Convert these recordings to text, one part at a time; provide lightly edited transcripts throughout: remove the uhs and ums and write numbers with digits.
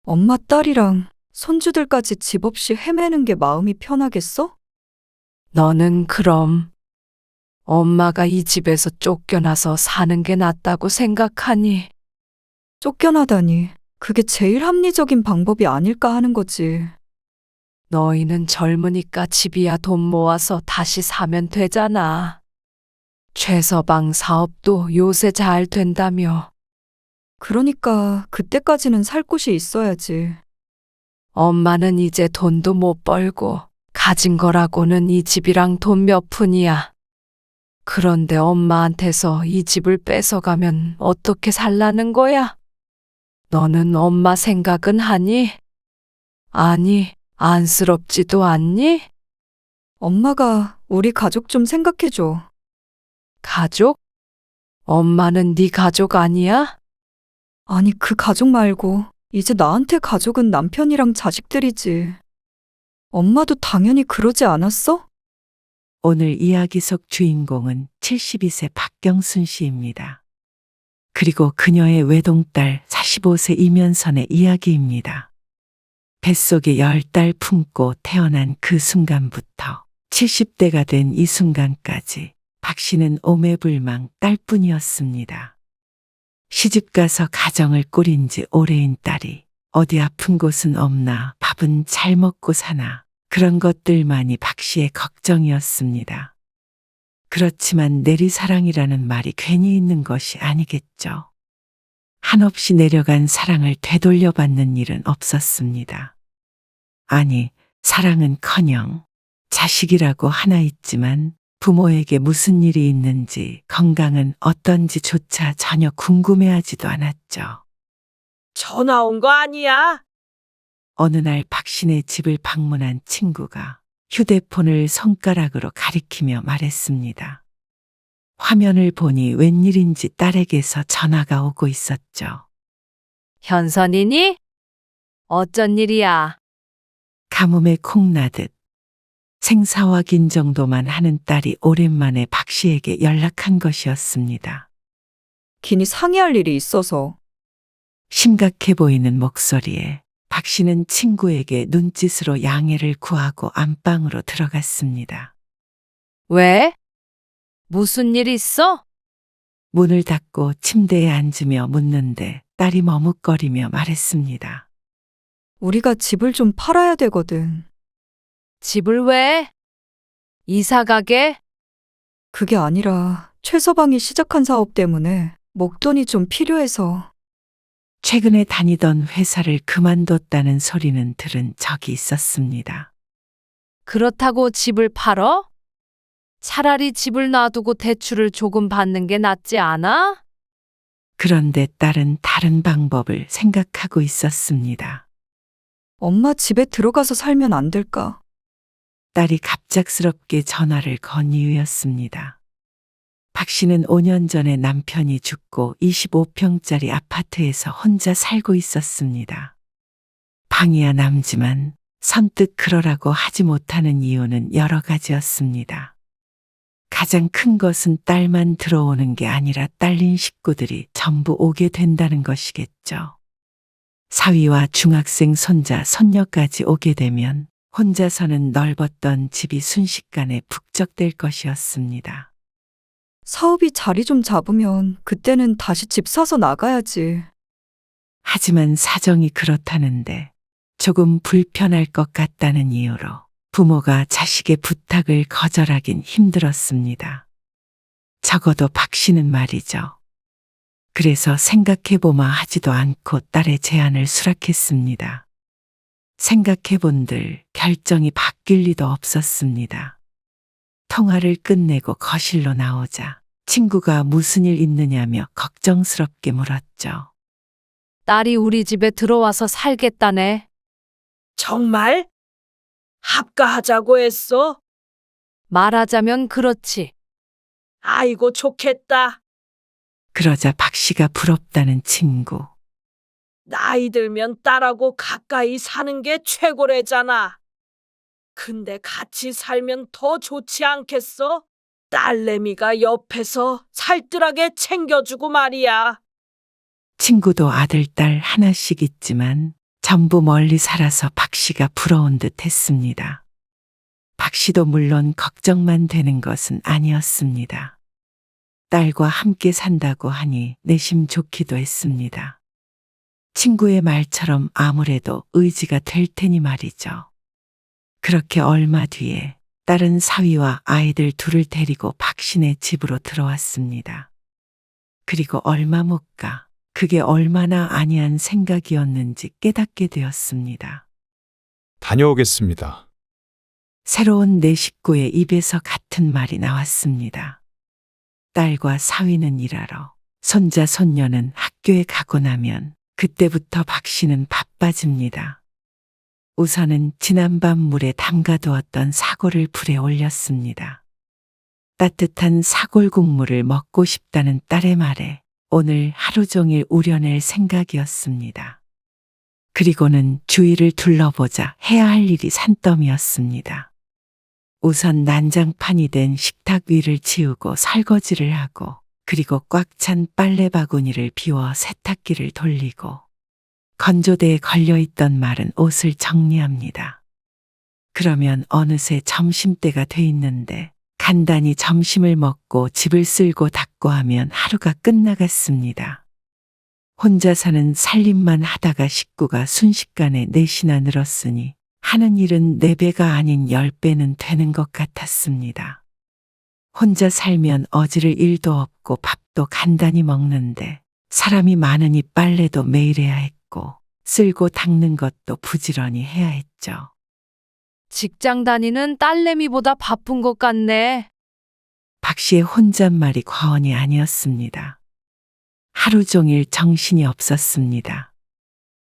엄마 딸이랑 손주들까지 집 없이 헤매는 게 마음이 편하겠어? 너는 그럼 엄마가 이 집에서 쫓겨나서 사는 게 낫다고 생각하니? 쫓겨나다니. 그게 제일 합리적인 방법이 아닐까 하는 거지. 너희는 젊으니까 집이야 돈 모아서 다시 사면 되잖아. 최서방 사업도 요새 잘 된다며. 그러니까 그때까지는 살 곳이 있어야지. 엄마는 이제 돈도 못 벌고 가진 거라고는 이 집이랑 돈 몇 푼이야. 그런데 엄마한테서 이 집을 뺏어가면 어떻게 살라는 거야? 너는 엄마 생각은 하니? 아니, 안쓰럽지도 않니? 엄마가 우리 가족 좀 생각해줘. 가족? 엄마는 네 가족 아니야? 아니, 그 가족 말고 이제 나한테 가족은 남편이랑 자식들이지. 엄마도 당연히 그러지 않았어? 오늘 이야기 속 주인공은 72세 박경순 씨입니다. 그리고 그녀의 외동딸 45세 이면선의 이야기입니다. 뱃속에 10달 품고 태어난 그 순간부터 70대가 된 이 순간까지 박 씨는 오매불망 딸뿐이었습니다. 시집가서 가정을 꾸린 지 오래인 딸이 어디 아픈 곳은 없나, 밥은 잘 먹고 사나, 그런 것들만이 박 씨의 걱정이었습니다. 그렇지만 내리사랑이라는 말이 괜히 있는 것이 아니겠죠. 한없이 내려간 사랑을 되돌려받는 일은 없었습니다. 아니, 사랑은커녕 자식이라고 하나 있지만 부모에게 무슨 일이 있는지, 건강은 어떤지조차 전혀 궁금해하지도 않았죠. 전화 온 거 아니야? 어느 날 박신의 집을 방문한 친구가 휴대폰을 손가락으로 가리키며 말했습니다. 화면을 보니 웬일인지 딸에게서 전화가 오고 있었죠. 현선이니? 어쩐 일이야? 가뭄에 콩나듯 생사 확인 정도만 하는 딸이 오랜만에 박 씨에게 연락한 것이었습니다. 긴히 상의할 일이 있어서. 심각해 보이는 목소리에 박 씨는 친구에게 눈짓으로 양해를 구하고 안방으로 들어갔습니다. 왜? 무슨 일 있어? 문을 닫고 침대에 앉으며 묻는데 딸이 머뭇거리며 말했습니다. 우리가 집을 좀 팔아야 되거든. 집을 왜? 이사 가게? 그게 아니라 최서방이 시작한 사업 때문에 목돈이 좀 필요해서. 최근에 다니던 회사를 그만뒀다는 소리는 들은 적이 있었습니다. 그렇다고 집을 팔어? 차라리 집을 놔두고 대출을 조금 받는 게 낫지 않아? 그런데 딸은 다른 방법을 생각하고 있었습니다. 엄마 집에 들어가서 살면 안 될까? 딸이 갑작스럽게 전화를 건 이유였습니다. 박 씨는 5년 전에 남편이 죽고 25평짜리 아파트에서 혼자 살고 있었습니다. 방이야 남지만 선뜻 그러라고 하지 못하는 이유는 여러 가지였습니다. 가장 큰 것은 딸만 들어오는 게 아니라 딸린 식구들이 전부 오게 된다는 것이겠죠. 사위와 중학생 손자, 손녀까지 오게 되면 혼자서는 넓었던 집이 순식간에 북적될 것이었습니다. 사업이 자리 좀 잡으면 그때는 다시 집 사서 나가야지. 하지만 사정이 그렇다는데 조금 불편할 것 같다는 이유로 부모가 자식의 부탁을 거절하긴 힘들었습니다. 적어도 박 씨는 말이죠. 그래서 생각해보마 하지도 않고 딸의 제안을 수락했습니다. 생각해본들 결정이 바뀔 리도 없었습니다. 통화를 끝내고 거실로 나오자 친구가 무슨 일 있느냐며 걱정스럽게 물었죠. 딸이 우리 집에 들어와서 살겠다네. 정말? 합가하자고 했어? 말하자면 그렇지. 아이고, 좋겠다. 그러자 박 씨가 부럽다는 친구. 나이 들면 딸하고 가까이 사는 게 최고래잖아. 근데 같이 살면 더 좋지 않겠어? 딸내미가 옆에서 살뜰하게 챙겨주고 말이야. 친구도 아들, 딸 하나씩 있지만 전부 멀리 살아서 박 씨가 부러운 듯 했습니다. 박 씨도 물론 걱정만 되는 것은 아니었습니다. 딸과 함께 산다고 하니 내심 좋기도 했습니다. 친구의 말처럼 아무래도 의지가 될 테니 말이죠. 그렇게 얼마 뒤에 딸은 사위와 아이들 둘을 데리고 박씨네 집으로 들어왔습니다. 그리고 얼마 못 가 그게 얼마나 아니한 생각이었는지 깨닫게 되었습니다. 다녀오겠습니다. 새로운 내 식구의 입에서 같은 말이 나왔습니다. 딸과 사위는 일하러, 손자 손녀는 학교에 가고 나면 그때부터 박 씨는 바빠집니다. 우선은 지난밤 물에 담가두었던 사골을 불에 올렸습니다. 따뜻한 사골 국물을 먹고 싶다는 딸의 말에 오늘 하루 종일 우려낼 생각이었습니다. 그리고는 주위를 둘러보자 해야 할 일이 산더미였습니다. 우선 난장판이 된 식탁 위를 치우고 설거지를 하고 그리고 꽉 찬 빨래 바구니를 비워 세탁기를 돌리고 건조대에 걸려있던 마른 옷을 정리합니다. 그러면 어느새 점심때가 돼 있는데 간단히 점심을 먹고 집을 쓸고 닦고 하면 하루가 끝나갔습니다. 혼자 사는 살림만 하다가 식구가 순식간에 넷이나 늘었으니 하는 일은 4배가 아닌 10배는 되는 것 같았습니다. 혼자 살면 어지를 일도 없고 밥도 간단히 먹는데 사람이 많으니 빨래도 매일 해야 했고 쓸고 닦는 것도 부지런히 해야 했죠. 직장 다니는 딸내미보다 바쁜 것 같네. 박 씨의 혼잣말이 과언이 아니었습니다. 하루 종일 정신이 없었습니다.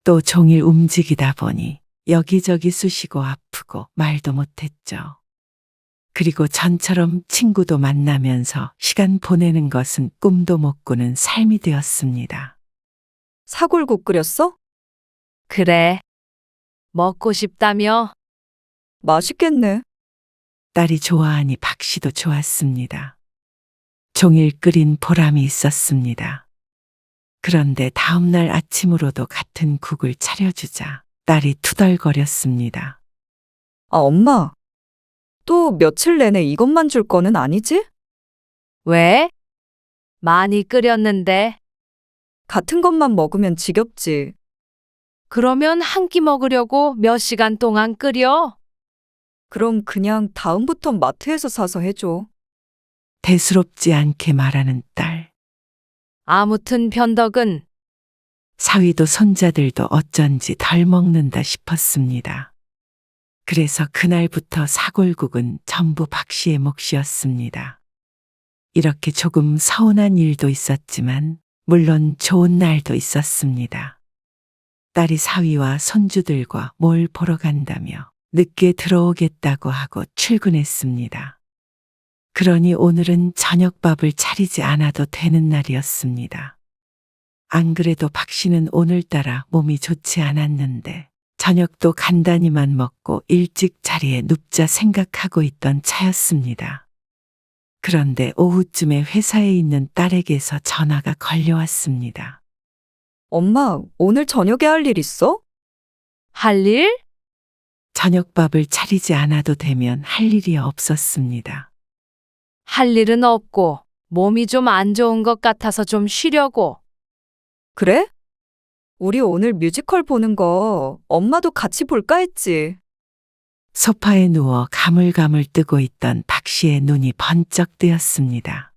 또 종일 움직이다 보니 여기저기 쑤시고 아프고 말도 못했죠. 그리고 전처럼 친구도 만나면서 시간 보내는 것은 꿈도 못 꾸는 삶이 되었습니다. 사골국 끓였어? 그래. 먹고 싶다며? 맛있겠네. 딸이 좋아하니 박 씨도 좋았습니다. 종일 끓인 보람이 있었습니다. 그런데 다음날 아침으로도 같은 국을 차려주자 딸이 투덜거렸습니다. 아, 엄마. 또 며칠 내내 이것만 줄 거는 아니지? 왜? 많이 끓였는데. 같은 것만 먹으면 지겹지. 그러면 한 끼 먹으려고 몇 시간 동안 끓여? 그럼 그냥 다음부턴 마트에서 사서 해줘. 대수롭지 않게 말하는 딸. 아무튼 변덕은 사위도 손자들도 어쩐지 덜 먹는다 싶었습니다. 그래서 그날부터 사골국은 전부 박 씨의 몫이었습니다. 이렇게 조금 서운한 일도 있었지만 물론 좋은 날도 있었습니다. 딸이 사위와 손주들과 뭘 보러 간다며 늦게 들어오겠다고 하고 출근했습니다. 그러니 오늘은 저녁밥을 차리지 않아도 되는 날이었습니다. 안 그래도 박 씨는 오늘따라 몸이 좋지 않았는데 저녁도 간단히만 먹고 일찍 자리에 눕자 생각하고 있던 차였습니다. 그런데 오후쯤에 회사에 있는 딸에게서 전화가 걸려왔습니다. 엄마, 오늘 저녁에 할 일 있어? 할 일? 저녁밥을 차리지 않아도 되면 할 일이 없었습니다. 할 일은 없고 몸이 좀 안 좋은 것 같아서 좀 쉬려고. 그래? 우리 오늘 뮤지컬 보는 거 엄마도 같이 볼까 했지. 소파에 누워 가물가물 뜨고 있던 박 씨의 눈이 번쩍 뜨였습니다.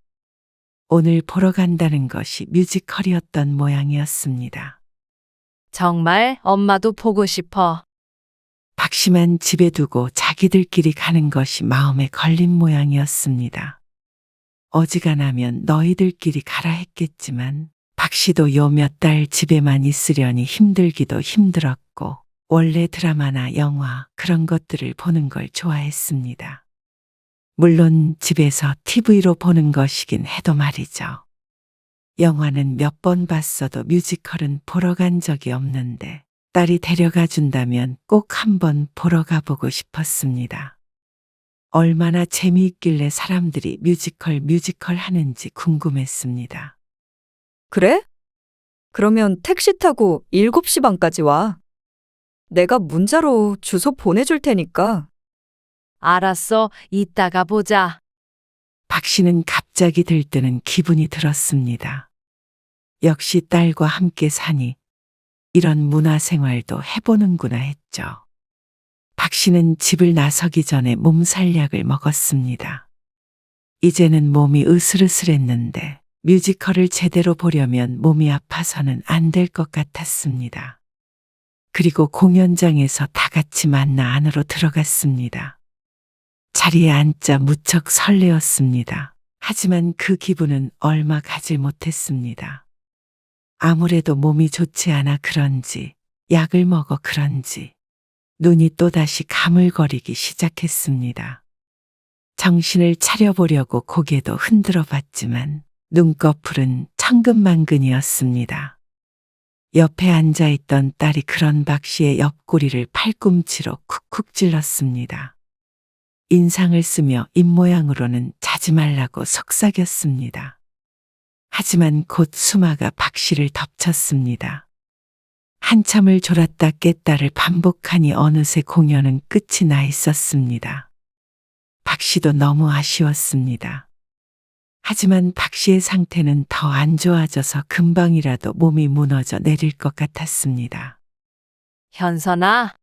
오늘 보러 간다는 것이 뮤지컬이었던 모양이었습니다. 정말 엄마도 보고 싶어. 박 씨만 집에 두고 자기들끼리 가는 것이 마음에 걸린 모양이었습니다. 어지간하면 너희들끼리 가라 했겠지만 박 씨도 요 몇 달 집에만 있으려니 힘들기도 힘들었고 원래 드라마나 영화 그런 것들을 보는 걸 좋아했습니다. 물론 집에서 TV로 보는 것이긴 해도 말이죠. 영화는 몇 번 봤어도 뮤지컬은 보러 간 적이 없는데 딸이 데려가 준다면 꼭 한번 보러 가보고 싶었습니다. 얼마나 재미있길래 사람들이 뮤지컬 하는지 궁금했습니다. 그래? 그러면 택시 타고 7시 반까지 와. 내가 문자로 주소 보내줄 테니까. 알았어. 이따가 보자. 박 씨는 갑자기 들뜨는 기분이 들었습니다. 역시 딸과 함께 사니 이런 문화생활도 해보는구나 했죠. 박 씨는 집을 나서기 전에 몸살약을 먹었습니다. 이제는 몸이 으슬으슬했는데 뮤지컬을 제대로 보려면 몸이 아파서는 안 될 것 같았습니다. 그리고 공연장에서 다 같이 만나 안으로 들어갔습니다. 자리에 앉자 무척 설레었습니다. 하지만 그 기분은 얼마 가질 못했습니다. 아무래도 몸이 좋지 않아 그런지, 약을 먹어 그런지, 눈이 또다시 가물거리기 시작했습니다. 정신을 차려보려고 고개도 흔들어 봤지만 눈꺼풀은 천근만근이었습니다. 옆에 앉아있던 딸이 그런 박 씨의 옆구리를 팔꿈치로 쿡쿡 찔렀습니다. 인상을 쓰며 입모양으로는 자지 말라고 속삭였습니다. 하지만 곧 수마가 박 씨를 덮쳤습니다. 한참을 졸았다 깼다를 반복하니 어느새 공연은 끝이 나 있었습니다. 박 씨도 너무 아쉬웠습니다. 하지만 박 씨의 상태는 더 안 좋아져서 금방이라도 몸이 무너져 내릴 것 같았습니다. 현선아,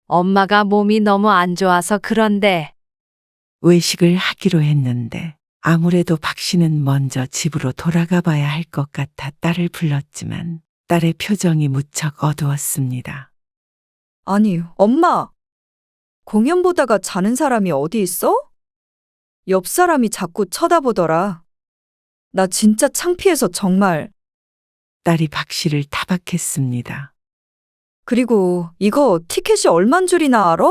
엄마가 몸이 너무 안 좋아서 그런데. 외식을 하기로 했는데 아무래도 박 씨는 먼저 집으로 돌아가 봐야 할 것 같아 딸을 불렀지만 딸의 표정이 무척 어두웠습니다. 아니, 엄마! 공연 보다가 자는 사람이 어디 있어? 옆 사람이 자꾸 쳐다보더라. 나 진짜 창피해서 정말. 딸이 박 씨를 타박했습니다. 그리고 이거 티켓이 얼만 줄이나 알아?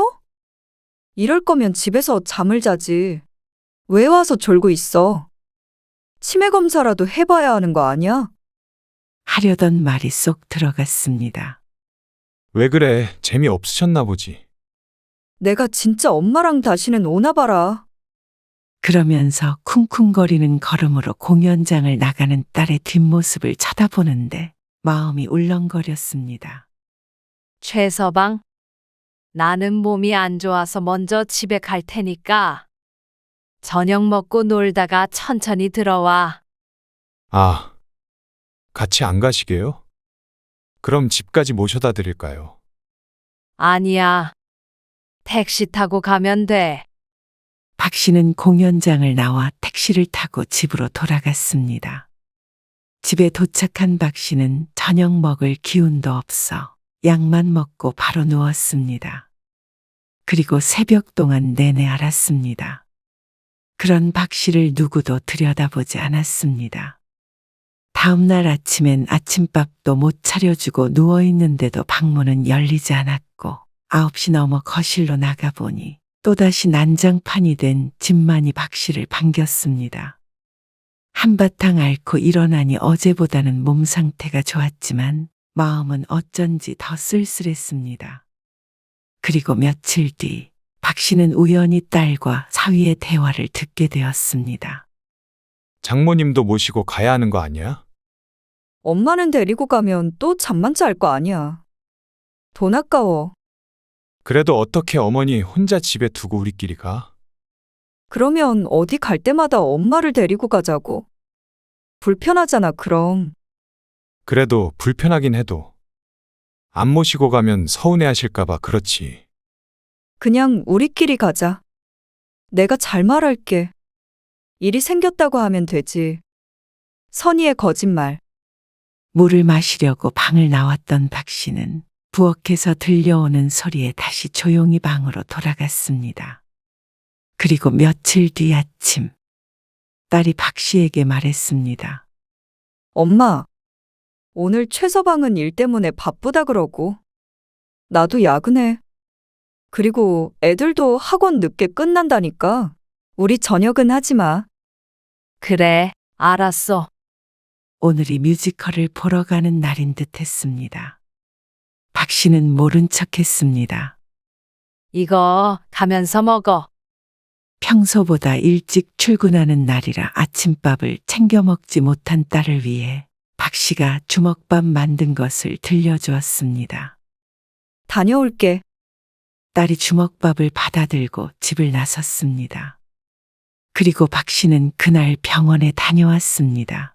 이럴 거면 집에서 잠을 자지. 왜 와서 졸고 있어? 치매 검사라도 해봐야 하는 거 아니야? 하려던 말이 쏙 들어갔습니다. 왜 그래? 재미없으셨나 보지. 내가 진짜 엄마랑 다시는 오나 봐라. 그러면서 쿵쿵거리는 걸음으로 공연장을 나가는 딸의 뒷모습을 쳐다보는데 마음이 울렁거렸습니다. 최서방, 나는 몸이 안 좋아서 먼저 집에 갈 테니까 저녁 먹고 놀다가 천천히 들어와. 아, 같이 안 가시게요? 그럼 집까지 모셔다 드릴까요? 아니야. 택시 타고 가면 돼. 박 씨는 공연장을 나와 택시를 타고 집으로 돌아갔습니다. 집에 도착한 박 씨는 저녁 먹을 기운도 없어 약만 먹고 바로 누웠습니다. 그리고 새벽 동안 내내 앓았습니다. 그런 박 씨를 누구도 들여다보지 않았습니다. 다음 날 아침엔 아침밥도 못 차려주고 누워있는데도 방문은 열리지 않았고 9시 넘어 거실로 나가보니 또다시 난장판이 된 집만이 박 씨를 반겼습니다. 한바탕 앓고 일어나니 어제보다는 몸 상태가 좋았지만 마음은 어쩐지 더 쓸쓸했습니다. 그리고 며칠 뒤 박 씨는 우연히 딸과 사위의 대화를 듣게 되었습니다. 장모님도 모시고 가야 하는 거 아니야? 엄마는 데리고 가면 또 잠만 잘 거 아니야. 돈 아까워. 그래도 어떻게 어머니 혼자 집에 두고 우리끼리 가? 그러면 어디 갈 때마다 엄마를 데리고 가자고. 불편하잖아, 그럼. 그래도 불편하긴 해도 안 모시고 가면 서운해 하실까봐 그렇지. 그냥 우리끼리 가자. 내가 잘 말할게. 일이 생겼다고 하면 되지. 선의의 거짓말. 물을 마시려고 방을 나왔던 박 씨는 부엌에서 들려오는 소리에 다시 조용히 방으로 돌아갔습니다. 그리고 며칠 뒤 아침, 딸이 박 씨에게 말했습니다. 엄마, 오늘 최서방은 일 때문에 바쁘다 그러고. 나도 야근해. 그리고 애들도 학원 늦게 끝난다니까. 우리 저녁은 하지 마. 그래, 알았어. 오늘이 뮤지컬을 보러 가는 날인 듯 했습니다. 박 씨는 모른 척 했습니다. 이거 가면서 먹어. 평소보다 일찍 출근하는 날이라 아침밥을 챙겨 먹지 못한 딸을 위해 박 씨가 주먹밥 만든 것을 들려주었습니다. 다녀올게. 딸이 주먹밥을 받아들고 집을 나섰습니다. 그리고 박 씨는 그날 병원에 다녀왔습니다.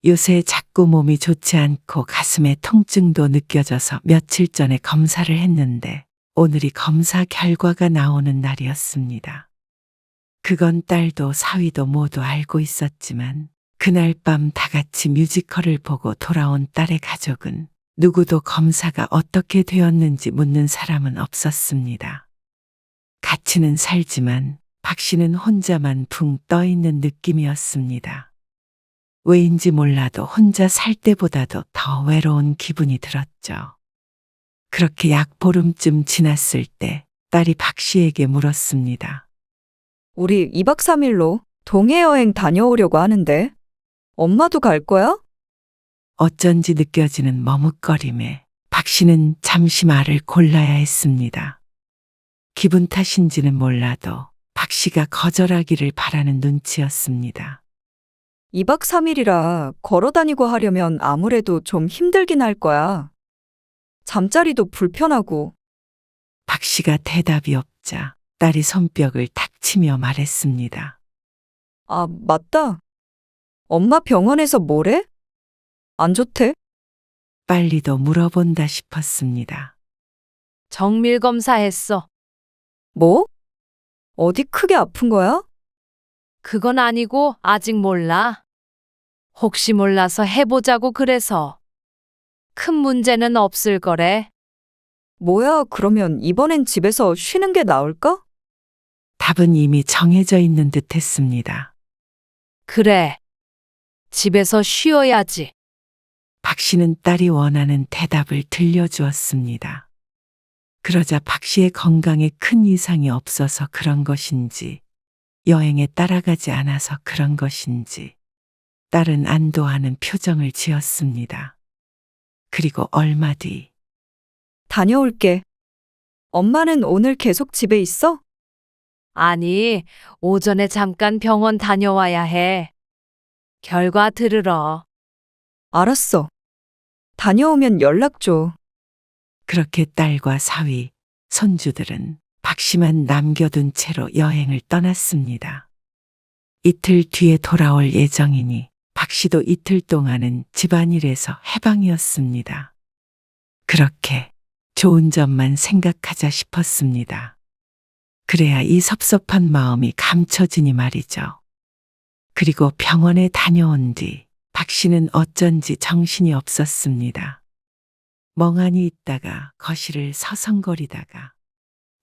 요새 자꾸 몸이 좋지 않고 가슴에 통증도 느껴져서 며칠 전에 검사를 했는데 오늘이 검사 결과가 나오는 날이었습니다. 그건 딸도 사위도 모두 알고 있었지만 그날 밤 다 같이 뮤지컬을 보고 돌아온 딸의 가족은 누구도 검사가 어떻게 되었는지 묻는 사람은 없었습니다. 같이는 살지만 박 씨는 혼자만 붕 떠 있는 느낌이었습니다. 왜인지 몰라도 혼자 살 때보다도 더 외로운 기분이 들었죠. 그렇게 약 보름쯤 지났을 때 딸이 박 씨에게 물었습니다. 우리 2박 3일로 동해 여행 다녀오려고 하는데 엄마도 갈 거야? 어쩐지 느껴지는 머뭇거림에 박 씨는 잠시 말을 골라야 했습니다. 기분 탓인지는 몰라도 박 씨가 거절하기를 바라는 눈치였습니다. 2박 3일이라 걸어 다니고 하려면 아무래도 좀 힘들긴 할 거야. 잠자리도 불편하고. 박 씨가 대답이 없자 딸이 손뼉을 탁 치며 말했습니다. 아, 맞다. 엄마 병원에서 뭐래? 안 좋대? 빨리도 물어본다 싶었습니다. 정밀 검사했어. 뭐? 어디 크게 아픈 거야? 그건 아니고 아직 몰라. 혹시 몰라서 해보자고 그래서. 큰 문제는 없을 거래. 뭐야, 그러면 이번엔 집에서 쉬는 게 나을까? 답은 이미 정해져 있는 듯 했습니다. 그래. 집에서 쉬어야지. 박 씨는 딸이 원하는 대답을 들려주었습니다. 그러자 박 씨의 건강에 큰 이상이 없어서 그런 것인지, 여행에 따라가지 않아서 그런 것인지, 딸은 안도하는 표정을 지었습니다. 그리고 얼마 뒤, 다녀올게. 엄마는 오늘 계속 집에 있어? 아니, 오전에 잠깐 병원 다녀와야 해. 결과 들으러. 알았어. 다녀오면 연락 줘. 그렇게 딸과 사위, 손주들은 박 씨만 남겨둔 채로 여행을 떠났습니다. 이틀 뒤에 돌아올 예정이니 박 씨도 이틀 동안은 집안일에서 해방이었습니다. 그렇게 좋은 점만 생각하자 싶었습니다. 그래야 이 섭섭한 마음이 감춰지니 말이죠. 그리고 병원에 다녀온 뒤 박 씨는 어쩐지 정신이 없었습니다. 멍하니 있다가 거실을 서성거리다가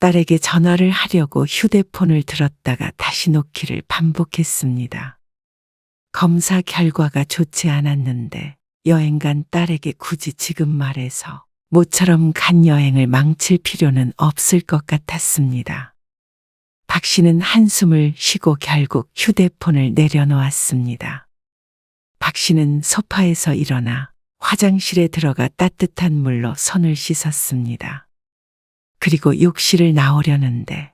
딸에게 전화를 하려고 휴대폰을 들었다가 다시 놓기를 반복했습니다. 검사 결과가 좋지 않았는데 여행 간 딸에게 굳이 지금 말해서 모처럼 간 여행을 망칠 필요는 없을 것 같았습니다. 박 씨는 한숨을 쉬고 결국 휴대폰을 내려놓았습니다. 박 씨는 소파에서 일어나 화장실에 들어가 따뜻한 물로 손을 씻었습니다. 그리고 욕실을 나오려는데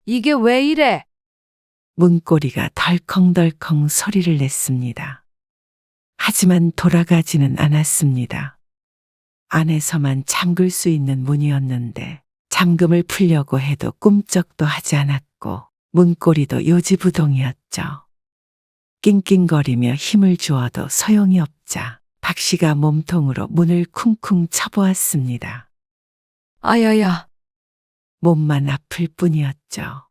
이게 왜 이래? 문고리가 덜컹덜컹 소리를 냈습니다. 하지만 돌아가지는 않았습니다. 안에서만 잠글 수 있는 문이었는데 잠금을 풀려고 해도 꿈쩍도 하지 않았고 문고리도 요지부동이었죠. 낑낑거리며 힘을 주어도 소용이 없자 박 씨가 몸통으로 문을 쿵쿵 쳐보았습니다. 아야야. 몸만 아플 뿐이었죠.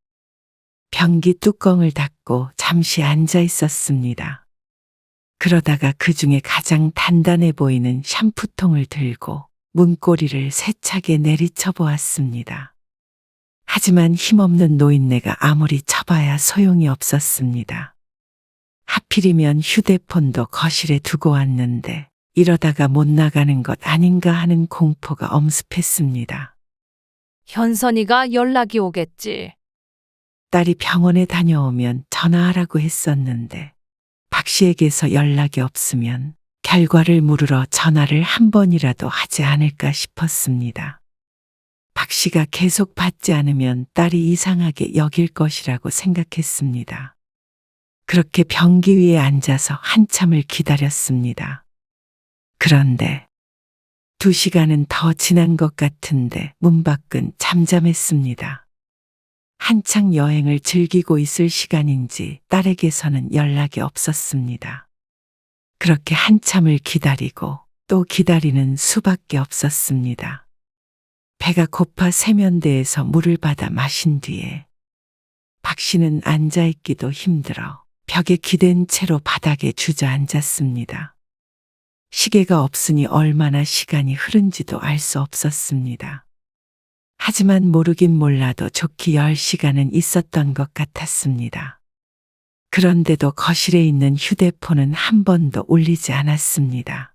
변기 뚜껑을 닫고 잠시 앉아 있었습니다. 그러다가 그 중에 가장 단단해 보이는 샴푸통을 들고 문고리를 세차게 내리쳐 보았습니다. 하지만 힘없는 노인네가 아무리 쳐봐야 소용이 없었습니다. 하필이면 휴대폰도 거실에 두고 왔는데 이러다가 못 나가는 것 아닌가 하는 공포가 엄습했습니다. 현선이가 연락이 오겠지. 딸이 병원에 다녀오면 전화하라고 했었는데 박 씨에게서 연락이 없으면 결과를 물으러 전화를 한 번이라도 하지 않을까 싶었습니다. 박 씨가 계속 받지 않으면 딸이 이상하게 여길 것이라고 생각했습니다. 그렇게 변기 위에 앉아서 한참을 기다렸습니다. 그런데 2시간은 더 지난 것 같은데 문 밖은 잠잠했습니다. 한창 여행을 즐기고 있을 시간인지 딸에게서는 연락이 없었습니다. 그렇게 한참을 기다리고 또 기다리는 수밖에 없었습니다. 배가 고파 세면대에서 물을 받아 마신 뒤에 박 씨는 앉아있기도 힘들어 벽에 기댄 채로 바닥에 주저앉았습니다. 시계가 없으니 얼마나 시간이 흐른지도 알 수 없었습니다. 하지만 모르긴 몰라도 좋기 10시간은 있었던 것 같았습니다. 그런데도 거실에 있는 휴대폰은 한 번도 울리지 않았습니다.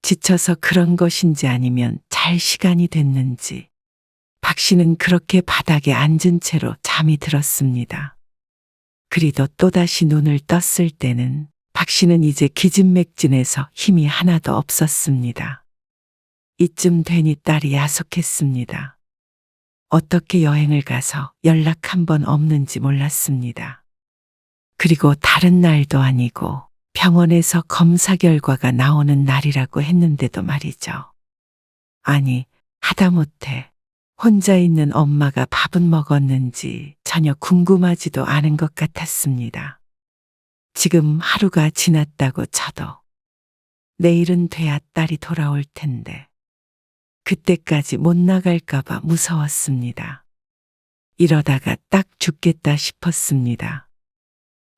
지쳐서 그런 것인지 아니면 잘 시간이 됐는지 박 씨는 그렇게 바닥에 앉은 채로 잠이 들었습니다. 그리도 또다시 눈을 떴을 때는 박 씨는 이제 기진맥진해서 힘이 하나도 없었습니다. 이쯤 되니 딸이 야속했습니다. 어떻게 여행을 가서 연락 한 번 없는지 몰랐습니다. 그리고 다른 날도 아니고 병원에서 검사 결과가 나오는 날이라고 했는데도 말이죠. 아니, 하다못해 혼자 있는 엄마가 밥은 먹었는지 전혀 궁금하지도 않은 것 같았습니다. 지금 하루가 지났다고 쳐도 내일은 돼야 딸이 돌아올 텐데 그때까지 못 나갈까봐 무서웠습니다. 이러다가 딱 죽겠다 싶었습니다.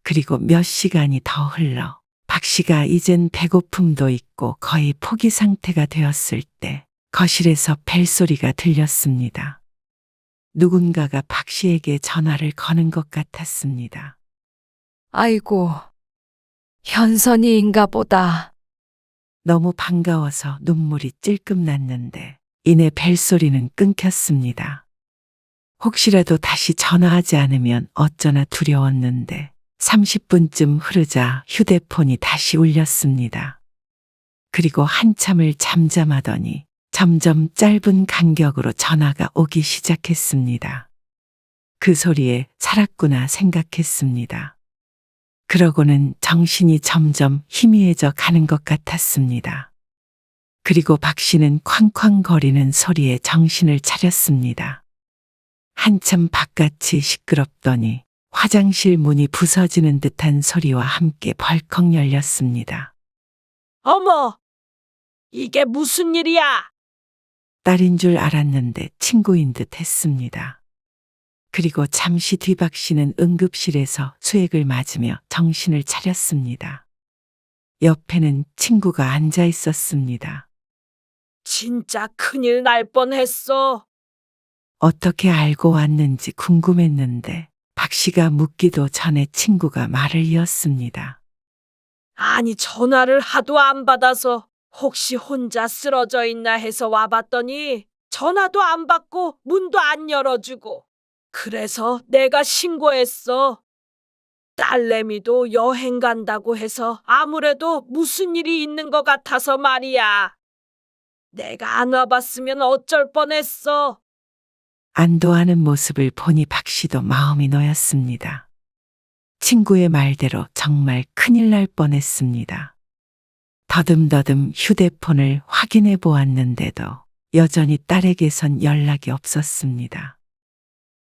그리고 몇 시간이 더 흘러 박 씨가 이젠 배고픔도 있고 거의 포기 상태가 되었을 때 거실에서 벨소리가 들렸습니다. 누군가가 박 씨에게 전화를 거는 것 같았습니다. 아이고, 현선이인가 보다. 너무 반가워서 눈물이 찔끔 났는데 이내 벨소리는 끊겼습니다. 혹시라도 다시 전화하지 않으면 어쩌나 두려웠는데 30분쯤 흐르자 휴대폰이 다시 울렸습니다. 그리고 한참을 잠잠하더니 점점 짧은 간격으로 전화가 오기 시작했습니다. 그 소리에 살았구나 생각했습니다. 그러고는 정신이 점점 희미해져 가는 것 같았습니다. 그리고 박 씨는 쾅쾅거리는 소리에 정신을 차렸습니다. 한참 바깥이 시끄럽더니 화장실 문이 부서지는 듯한 소리와 함께 벌컥 열렸습니다. 어머, 이게 무슨 일이야? 딸인 줄 알았는데 친구인 듯 했습니다. 그리고 잠시 뒤 박 씨는 응급실에서 수액을 맞으며 정신을 차렸습니다. 옆에는 친구가 앉아 있었습니다. 진짜 큰일 날 뻔했어. 어떻게 알고 왔는지 궁금했는데 박 씨가 묻기도 전에 친구가 말을 이었습니다. 아니, 전화를 하도 안 받아서 혹시 혼자 쓰러져 있나 해서 와봤더니 전화도 안 받고 문도 안 열어주고 그래서 내가 신고했어. 딸내미도 여행 간다고 해서 아무래도 무슨 일이 있는 것 같아서 말이야. 내가 안 와봤으면 어쩔 뻔했어. 안도하는 모습을 보니 박 씨도 마음이 놓였습니다. 친구의 말대로 정말 큰일 날 뻔했습니다. 더듬더듬 휴대폰을 확인해 보았는데도 여전히 딸에게선 연락이 없었습니다.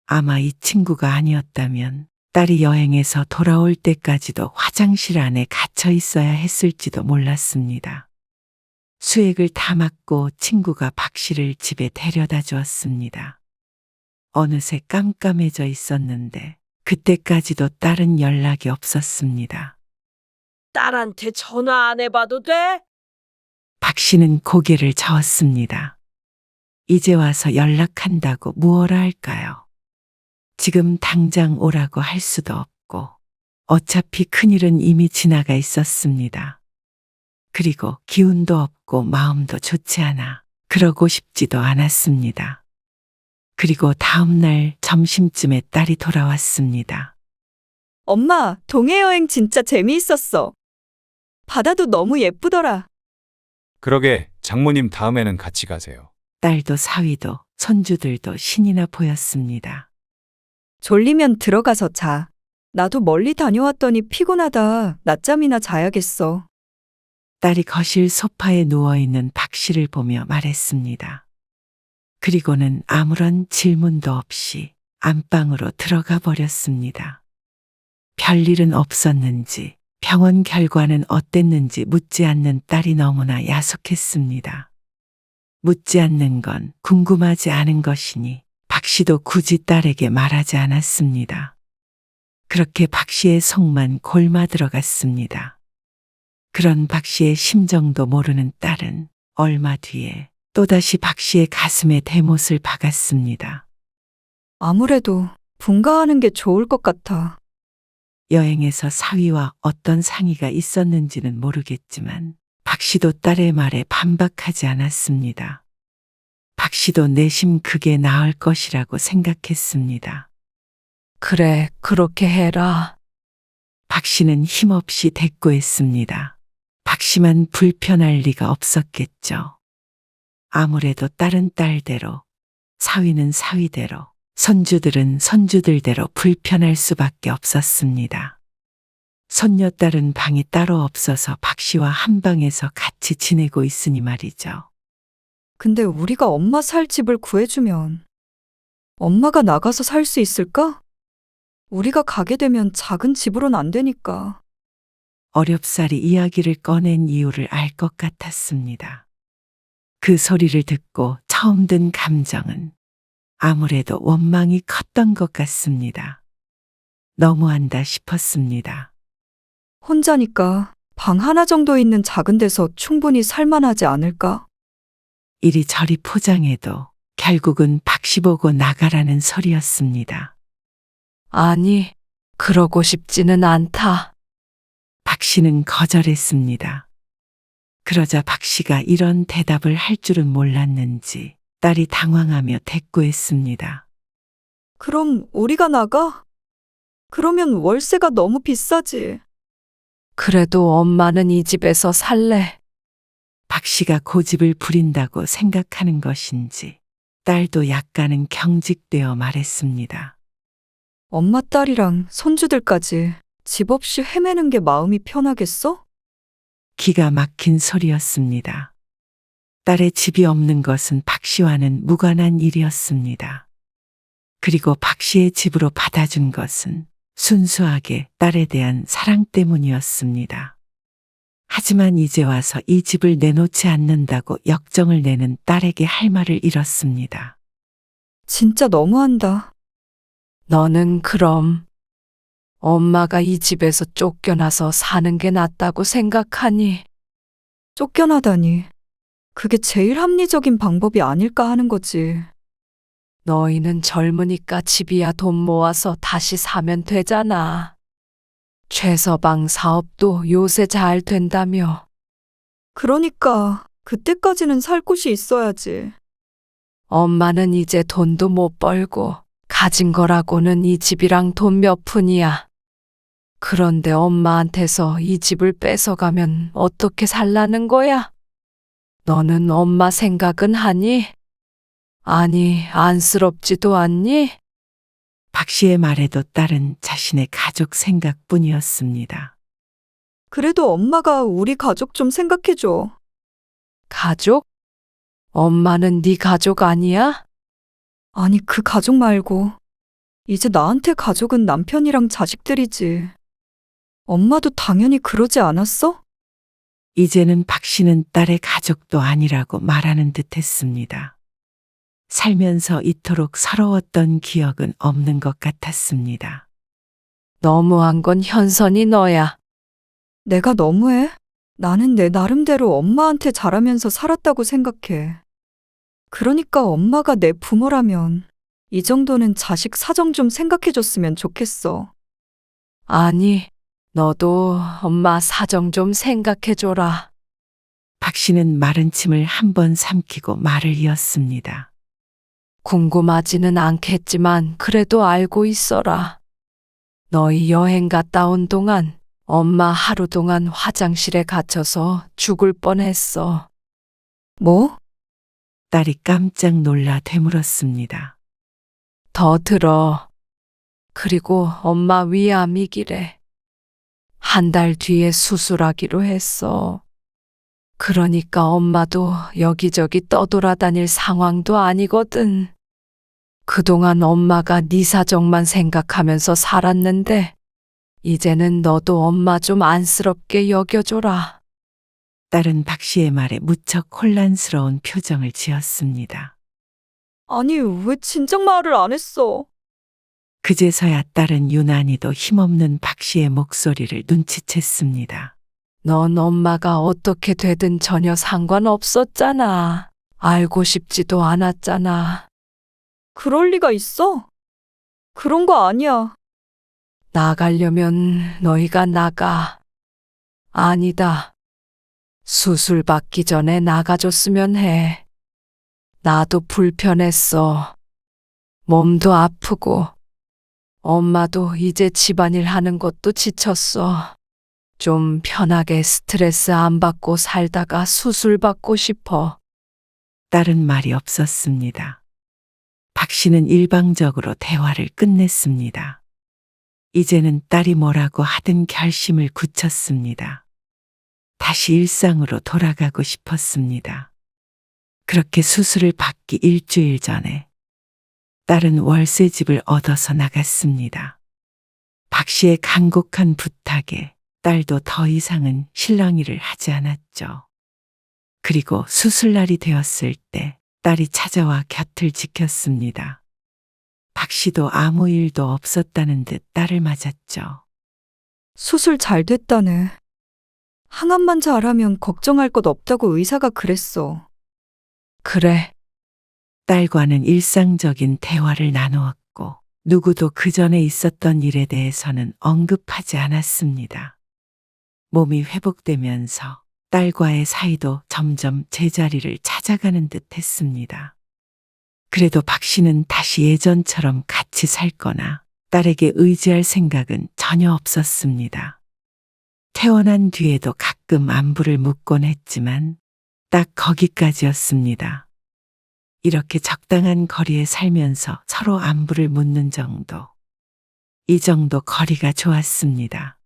아마 이 친구가 아니었다면 딸이 여행에서 돌아올 때까지도 화장실 안에 갇혀 있어야 했을지도 몰랐습니다. 수액을 다 맞고 친구가 박 씨를 집에 데려다 주었습니다. 어느새 깜깜해져 있었는데 그때까지도 딸은 연락이 없었습니다. 딸한테 전화 안 해봐도 돼? 박 씨는 고개를 저었습니다. 이제 와서 연락한다고 무엇라 할까요? 지금 당장 오라고 할 수도 없고 어차피 큰일은 이미 지나가 있었습니다. 그리고 기운도 없고 마음도 좋지 않아 그러고 싶지도 않았습니다. 그리고 다음 날 점심쯤에 딸이 돌아왔습니다. 엄마, 동해 여행 진짜 재미있었어. 바다도 너무 예쁘더라. 그러게 장모님 다음에는 같이 가세요. 딸도 사위도 손주들도 신이 나 보였습니다. 졸리면 들어가서 자. 나도 멀리 다녀왔더니 피곤하다. 낮잠이나 자야겠어. 딸이 거실 소파에 누워있는 박 씨를 보며 말했습니다. 그리고는 아무런 질문도 없이 안방으로 들어가 버렸습니다. 별일은 없었는지, 병원 결과는 어땠는지 묻지 않는 딸이 너무나 야속했습니다. 묻지 않는 건 궁금하지 않은 것이니 박 씨도 굳이 딸에게 말하지 않았습니다. 그렇게 박 씨의 속만 골마 들어갔습니다. 그런 박 씨의 심정도 모르는 딸은 얼마 뒤에 또다시 박 씨의 가슴에 대못을 박았습니다. 아무래도 분가하는 게 좋을 것 같아. 여행에서 사위와 어떤 상의가 있었는지는 모르겠지만 박 씨도 딸의 말에 반박하지 않았습니다. 박 씨도 내심 그게 나을 것이라고 생각했습니다. 그래, 그렇게 해라. 박 씨는 힘없이 대꾸했습니다. 박 씨만 불편할 리가 없었겠죠. 아무래도 딸은 딸대로, 사위는 사위대로, 손주들은 손주들대로 불편할 수밖에 없었습니다. 손녀딸은 방이 따로 없어서 박 씨와 한 방에서 같이 지내고 있으니 말이죠. 근데 우리가 엄마 살 집을 구해주면 엄마가 나가서 살 수 있을까? 우리가 가게 되면 작은 집으로는 안 되니까. 어렵사리 이야기를 꺼낸 이유를 알 것 같았습니다. 그 소리를 듣고 처음 든 감정은 아무래도 원망이 컸던 것 같습니다. 너무한다 싶었습니다. 혼자니까 방 하나 정도 있는 작은 데서 충분히 살만하지 않을까? 이리저리 포장해도 결국은 박 씨 보고 나가라는 소리였습니다. 아니, 그러고 싶지는 않다. 박 씨는 거절했습니다. 그러자 박 씨가 이런 대답을 할 줄은 몰랐는지 딸이 당황하며 대꾸했습니다. 그럼 우리가 나가? 그러면 월세가 너무 비싸지. 그래도 엄마는 이 집에서 살래. 박 씨가 고집을 부린다고 생각하는 것인지 딸도 약간은 경직되어 말했습니다. 엄마 딸이랑 손주들까지 집 없이 헤매는 게 마음이 편하겠어? 기가 막힌 소리였습니다. 딸의 집이 없는 것은 박 씨와는 무관한 일이었습니다. 그리고 박 씨의 집으로 받아준 것은 순수하게 딸에 대한 사랑 때문이었습니다. 하지만 이제 와서 이 집을 내놓지 않는다고 역정을 내는 딸에게 할 말을 잃었습니다. 진짜 너무한다. 너는 그럼 엄마가 이 집에서 쫓겨나서 사는 게 낫다고 생각하니? 쫓겨나다니. 그게 제일 합리적인 방법이 아닐까 하는 거지. 너희는 젊으니까 집이야 돈 모아서 다시 사면 되잖아. 최서방 사업도 요새 잘 된다며. 그러니까 그때까지는 살 곳이 있어야지. 엄마는 이제 돈도 못 벌고 가진 거라고는 이 집이랑 돈 몇 푼이야. 그런데 엄마한테서 이 집을 뺏어가면 어떻게 살라는 거야? 너는 엄마 생각은 하니? 아니, 안쓰럽지도 않니? 박 씨의 말에도 딸은 자신의 가족 생각뿐이었습니다. 그래도 엄마가 우리 가족 좀 생각해줘. 가족? 엄마는 네 가족 아니야? 아니, 그 가족 말고. 이제 나한테 가족은 남편이랑 자식들이지. 엄마도 당연히 그러지 않았어? 이제는 박 씨는 딸의 가족도 아니라고 말하는 듯 했습니다. 살면서 이토록 서러웠던 기억은 없는 것 같았습니다. 너무한 건 현선이 너야. 내가 너무해? 나는 내 나름대로 엄마한테 잘하면서 살았다고 생각해. 그러니까 엄마가 내 부모라면 이 정도는 자식 사정 좀 생각해줬으면 좋겠어. 아니, 너도 엄마 사정 좀 생각해줘라. 박 씨는 마른 침을 한 번 삼키고 말을 이었습니다. 궁금하지는 않겠지만 그래도 알고 있어라. 너희 여행 갔다 온 동안 엄마 하루 동안 화장실에 갇혀서 죽을 뻔했어. 뭐? 딸이 깜짝 놀라 되물었습니다. 더 들어. 그리고 엄마 위암이기래. 한 달 뒤에 수술하기로 했어. 그러니까 엄마도 여기저기 떠돌아다닐 상황도 아니거든. 그동안 엄마가 네 사정만 생각하면서 살았는데, 이제는 너도 엄마 좀 안쓰럽게 여겨줘라. 딸은 박 씨의 말에 무척 혼란스러운 표정을 지었습니다. 아니, 왜 진작 말을 안 했어? 그제서야 딸은 유난히도 힘없는 박 씨의 목소리를 눈치챘습니다. 넌 엄마가 어떻게 되든 전혀 상관없었잖아. 알고 싶지도 않았잖아. 그럴 리가 있어? 그런 거 아니야. 나가려면 너희가 나가. 아니다. 수술 받기 전에 나가줬으면 해. 나도 불편했어. 몸도 아프고. 엄마도 이제 집안일 하는 것도 지쳤어. 좀 편하게 스트레스 안 받고 살다가 수술 받고 싶어. 딸은 말이 없었습니다. 박 씨는 일방적으로 대화를 끝냈습니다. 이제는 딸이 뭐라고 하든 결심을 굳혔습니다. 다시 일상으로 돌아가고 싶었습니다. 그렇게 수술을 받기 일주일 전에 딸은 월세집을 얻어서 나갔습니다. 박 씨의 간곡한 부탁에 딸도 더 이상은 실랑이를 하지 않았죠. 그리고 수술날이 되었을 때 딸이 찾아와 곁을 지켰습니다. 박 씨도 아무 일도 없었다는 듯 딸을 맞았죠. 수술 잘 됐다네. 항암만 잘하면 걱정할 것 없다고 의사가 그랬어. 그래. 딸과는 일상적인 대화를 나누었고 누구도 그 전에 있었던 일에 대해서는 언급하지 않았습니다. 몸이 회복되면서 딸과의 사이도 점점 제자리를 찾아가는 듯 했습니다. 그래도 박 씨는 다시 예전처럼 같이 살거나 딸에게 의지할 생각은 전혀 없었습니다. 퇴원한 뒤에도 가끔 안부를 묻곤 했지만 딱 거기까지였습니다. 이렇게 적당한 거리에 살면서 서로 안부를 묻는 정도. 이 정도 거리가 좋았습니다.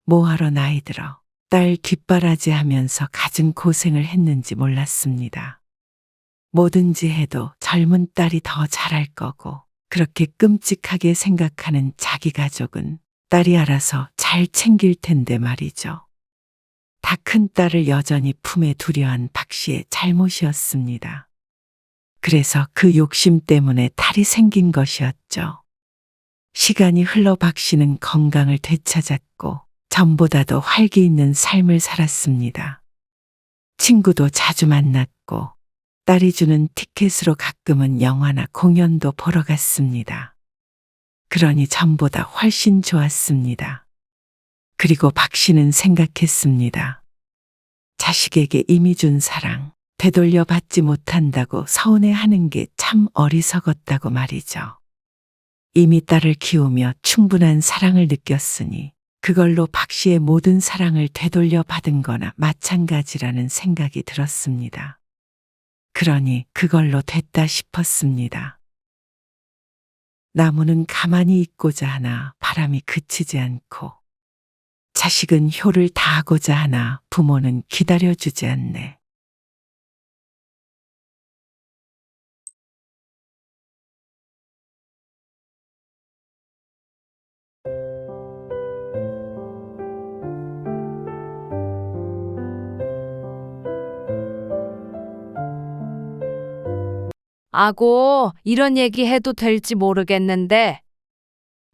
뭐하러 나이 들어 딸 뒷바라지 하면서 갖은 고생을 했는지 몰랐습니다. 뭐든지 해도 젊은 딸이 더 잘할 거고 그렇게 끔찍하게 생각하는 자기 가족은 딸이 알아서 잘 챙길 텐데 말이죠. 다 큰 딸을 여전히 품에 두려한 박 씨의 잘못이었습니다. 그래서 그 욕심 때문에 탈이 생긴 것이었죠. 시간이 흘러 박 씨는 건강을 되찾았고 전보다도 활기 있는 삶을 살았습니다. 친구도 자주 만났고 딸이 주는 티켓으로 가끔은 영화나 공연도 보러 갔습니다. 그러니 전보다 훨씬 좋았습니다. 그리고 박 씨는 생각했습니다. 자식에게 이미 준 사랑, 되돌려 받지 못한다고 서운해하는 게 참 어리석었다고 말이죠. 이미 딸을 키우며 충분한 사랑을 느꼈으니 그걸로 박 씨의 모든 사랑을 되돌려 받은 거나 마찬가지라는 생각이 들었습니다. 그러니 그걸로 됐다 싶었습니다. 나무는 가만히 있고자 하나 바람이 그치지 않고 자식은 효를 다하고자 하나 부모는 기다려주지 않네. 아고, 이런 얘기 해도 될지 모르겠는데,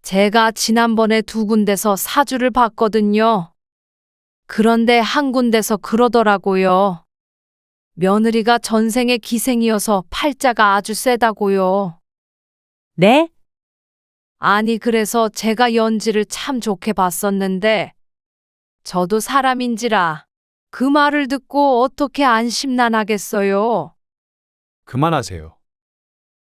제가 지난번에 두 군데서 사주를 봤거든요. 그런데 한 군데서 그러더라고요. 며느리가 전생에 기생이어서 팔자가 아주 세다고요. 네? 아니, 그래서 제가 연지를 참 좋게 봤었는데, 저도 사람인지라 그 말을 듣고 어떻게 안 심란하겠어요. 그만하세요.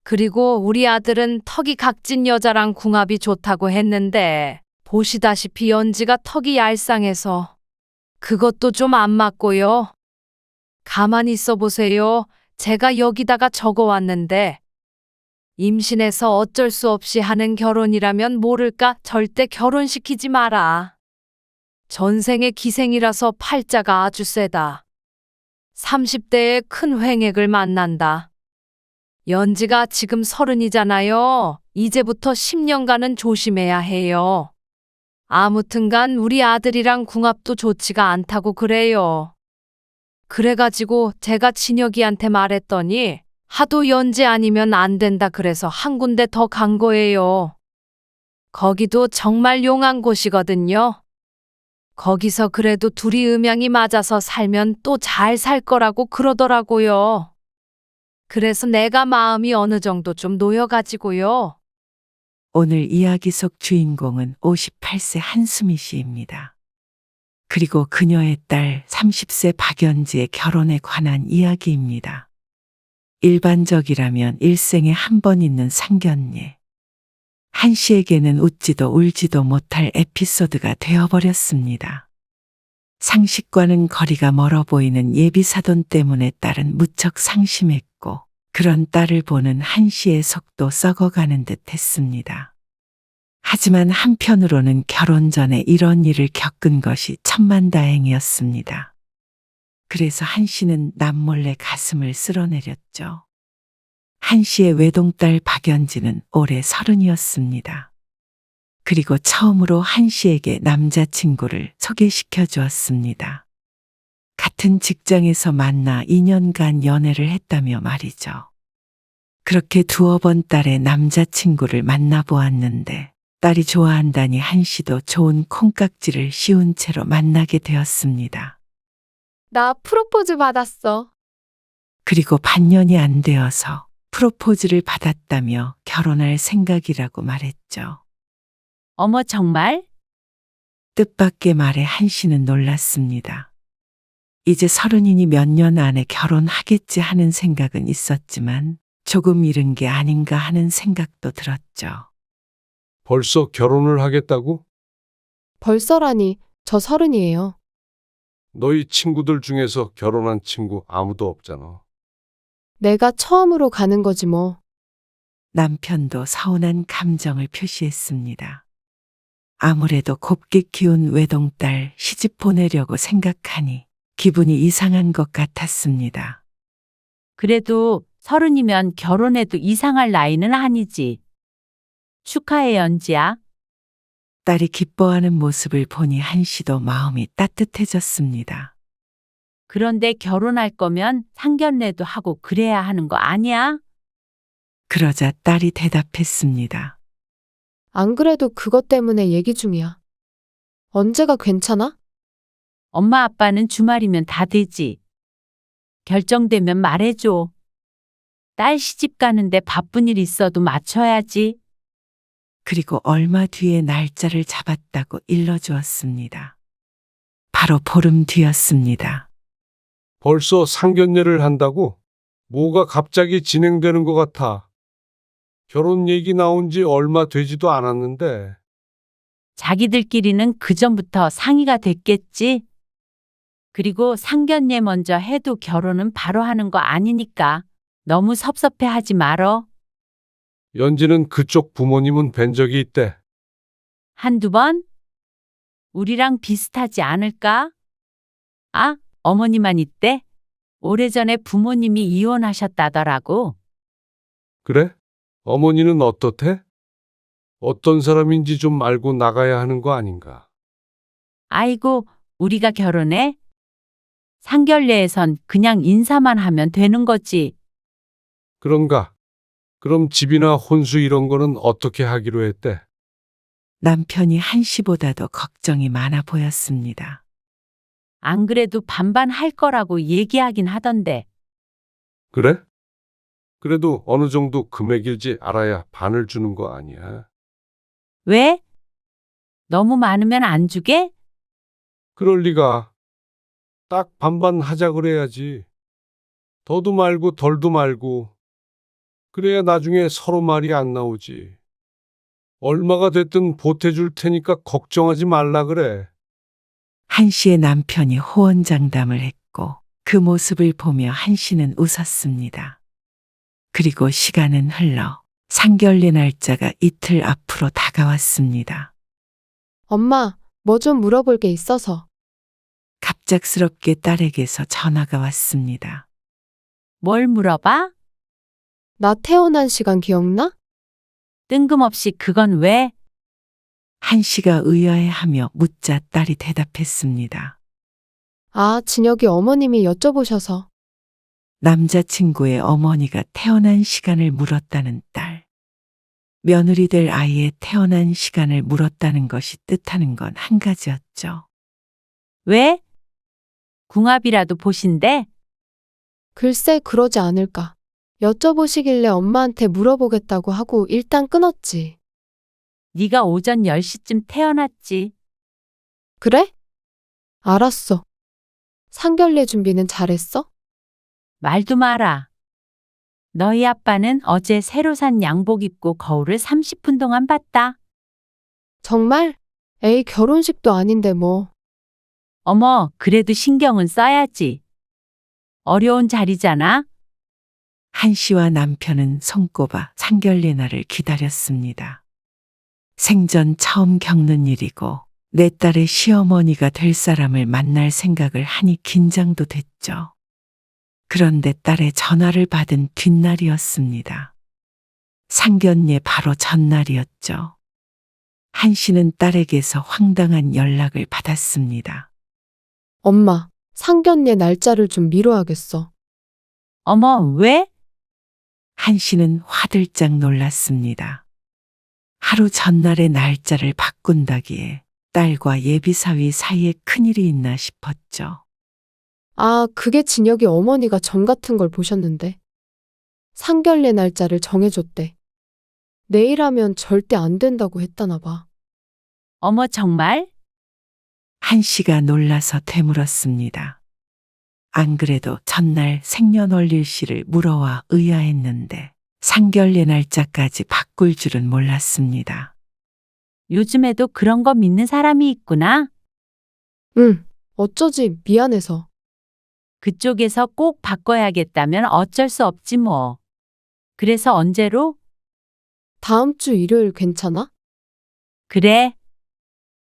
그리고 우리 아들은 턱이 각진 여자랑 궁합이 좋다고 했는데, 보시다시피 연지가 턱이 얄쌍해서 그것도 좀 안 맞고요. 가만히 있어 보세요. 제가 여기다가 적어왔는데, 임신해서 어쩔 수 없이 하는 결혼이라면 모를까 절대 결혼시키지 마라. 전생에 기생이라서 팔자가 아주 세다. 30대에 큰 횡액을 만난다. 연지가 지금 30이잖아요. 이제부터 10년간은 조심해야 해요. 아무튼간 우리 아들이랑 궁합도 좋지가 않다고 그래요. 그래가지고 제가 진혁이한테 말했더니 하도 연지 아니면 안 된다 그래서 한 군데 더 간 거예요. 거기도 정말 용한 곳이거든요. 거기서 그래도 둘이 음양이 맞아서 살면 또 잘 살 거라고 그러더라고요. 그래서 내가 마음이 어느 정도 좀 놓여가지고요. 오늘 이야기 속 주인공은 58세 한수미 씨입니다. 그리고 그녀의 딸 30세 박연지의 결혼에 관한 이야기입니다. 일반적이라면 일생에 한 번 있는 상견례. 한 씨에게는 웃지도 울지도 못할 에피소드가 되어버렸습니다. 상식과는 거리가 멀어 보이는 예비사돈 때문에 딸은 무척 상심했고 그런 딸을 보는 한 씨의 속도 썩어가는 듯 했습니다. 하지만 한편으로는 결혼 전에 이런 일을 겪은 것이 천만다행이었습니다. 그래서 한 씨는 남몰래 가슴을 쓸어내렸죠. 한 씨의 외동딸 박연지는 올해 30이었습니다. 그리고 처음으로 한 씨에게 남자친구를 소개시켜 주었습니다. 같은 직장에서 만나 2년간 연애를 했다며 말이죠. 그렇게 두어 번 딸의 남자친구를 만나보았는데 딸이 좋아한다니 한 씨도 좋은 콩깍지를 씌운 채로 만나게 되었습니다. 나 프로포즈 받았어. 그리고 반년이 안 되어서 프로포즈를 받았다며 결혼할 생각이라고 말했죠. 어머, 정말? 뜻밖의 말에 한 씨는 놀랐습니다. 이제 30이니 몇 년 안에 결혼하겠지 하는 생각은 있었지만 조금 이른 게 아닌가 하는 생각도 들었죠. 벌써 결혼을 하겠다고? 벌써라니, 저 30이에요. 너희 친구들 중에서 결혼한 친구 아무도 없잖아. 내가 처음으로 가는 거지 뭐. 남편도 서운한 감정을 표시했습니다. 아무래도 곱게 키운 외동딸 시집 보내려고 생각하니 기분이 이상한 것 같았습니다. 그래도 30이면 결혼해도 이상할 나이는 아니지. 축하해, 연지야. 딸이 기뻐하는 모습을 보니 한 씨도 마음이 따뜻해졌습니다. 그런데 결혼할 거면 상견례도 하고 그래야 하는 거 아니야? 그러자 딸이 대답했습니다. 안 그래도 그것 때문에 얘기 중이야. 언제가 괜찮아? 엄마 아빠는 주말이면 다 되지. 결정되면 말해줘. 딸 시집 가는데 바쁜 일 있어도 맞춰야지. 그리고 얼마 뒤에 날짜를 잡았다고 일러주었습니다. 바로 보름 뒤였습니다. 벌써 상견례를 한다고? 뭐가 갑자기 진행되는 것 같아. 결혼 얘기 나온 지 얼마 되지도 않았는데. 자기들끼리는 그전부터 상의가 됐겠지. 그리고 상견례 먼저 해도 결혼은 바로 하는 거 아니니까 너무 섭섭해하지 말어. 연지는 그쪽 부모님은 뵌 적이 있대. 한두 번? 우리랑 비슷하지 않을까? 아, 어머니만 있대? 오래전에 부모님이 이혼하셨다더라고. 그래? 어머니는 어떻대? 어떤 사람인지 좀 알고 나가야 하는 거 아닌가? 아이고, 우리가 결혼해? 상견례에선 그냥 인사만 하면 되는 거지. 그런가? 그럼 집이나 혼수 이런 거는 어떻게 하기로 했대? 남편이 한 씨보다도 걱정이 많아 보였습니다. 안 그래도 반반 할 거라고 얘기하긴 하던데. 그래? 그래도 어느 정도 금액일지 알아야 반을 주는 거 아니야? 왜? 너무 많으면 안 주게? 그럴 리가. 딱 반반 하자 그래야지. 더도 말고 덜도 말고. 그래야 나중에 서로 말이 안 나오지. 얼마가 됐든 보태줄 테니까 걱정하지 말라 그래. 한 씨의 남편이 호언장담을 했고 그 모습을 보며 한 씨는 웃었습니다. 그리고 시간은 흘러 상견례 날짜가 이틀 앞으로 다가왔습니다. 엄마, 뭐 좀 물어볼 게 있어서. 갑작스럽게 딸에게서 전화가 왔습니다. 뭘 물어봐? 나 태어난 시간 기억나? 뜬금없이 그건 왜? 한씨가 의아해하며 묻자 딸이 대답했습니다. 아, 진혁이 어머님이 여쭤보셔서. 남자친구의 어머니가 태어난 시간을 물었다는 딸. 며느리 될 아이의 태어난 시간을 물었다는 것이 뜻하는 건 한 가지였죠. 왜? 궁합이라도 보신대? 글쎄 그러지 않을까. 여쭤보시길래 엄마한테 물어보겠다고 하고 일단 끊었지. 네가 오전 10시쯤 태어났지. 그래? 알았어. 상견례 준비는 잘했어? 말도 마라. 너희 아빠는 어제 새로 산 양복 입고 거울을 30분 동안 봤다. 정말? 에이, 결혼식도 아닌데 뭐. 어머, 그래도 신경은 써야지. 어려운 자리잖아. 한씨와 남편은 손꼽아 상견례 날을 기다렸습니다. 생전 처음 겪는 일이고 내 딸의 시어머니가 될 사람을 만날 생각을 하니 긴장도 됐죠. 그런데 딸의 전화를 받은 뒷날이었습니다. 상견례 바로 전날이었죠. 한씨는 딸에게서 황당한 연락을 받았습니다. 엄마, 상견례 날짜를 좀 미뤄야겠어. 어머, 왜? 한씨는 화들짝 놀랐습니다. 하루 전날의 날짜를 바꾼다기에 딸과 예비사위 사이에 큰일이 있나 싶었죠. 아, 그게 진혁이 어머니가 점 같은 걸 보셨는데. 상견례 날짜를 정해줬대. 내일 하면 절대 안 된다고 했다나 봐. 어머, 정말? 한씨가 놀라서 되물었습니다. 안 그래도 전날 생년월일씨를 물어와 의아했는데 상견례 날짜까지 바꿀 줄은 몰랐습니다. 요즘에도 그런 거 믿는 사람이 있구나. 응, 어쩌지 미안해서. 그쪽에서 꼭 바꿔야겠다면 어쩔 수 없지 뭐. 그래서 언제로? 다음 주 일요일 괜찮아? 그래.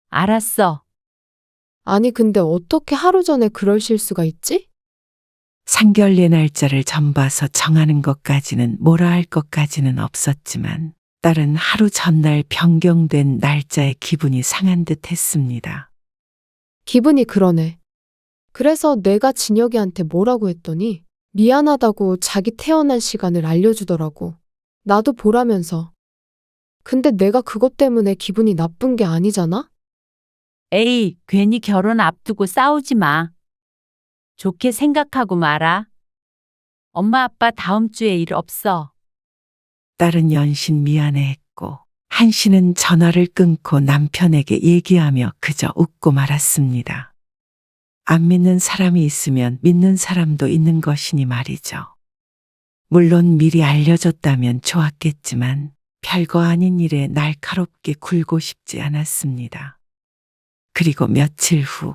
알았어. 아니, 근데 어떻게 하루 전에 그럴 실수가 있지? 상견례 날짜를 전봐서 정하는 것까지는 뭐라 할 것까지는 없었지만 딸은 하루 전날 변경된 날짜에 기분이 상한 듯 했습니다. 기분이 그러네. 그래서 내가 진혁이한테 뭐라고 했더니 미안하다고 자기 태어난 시간을 알려주더라고. 나도 보라면서. 근데 내가 그것 때문에 기분이 나쁜 게 아니잖아? 에이, 괜히 결혼 앞두고 싸우지 마. 좋게 생각하고 말아. 엄마 아빠 다음 주에 일 없어. 딸은 연신 미안해했고 한씨는 전화를 끊고 남편에게 얘기하며 그저 웃고 말았습니다. 안 믿는 사람이 있으면 믿는 사람도 있는 것이니 말이죠. 물론 미리 알려줬다면 좋았겠지만 별거 아닌 일에 날카롭게 굴고 싶지 않았습니다. 그리고 며칠 후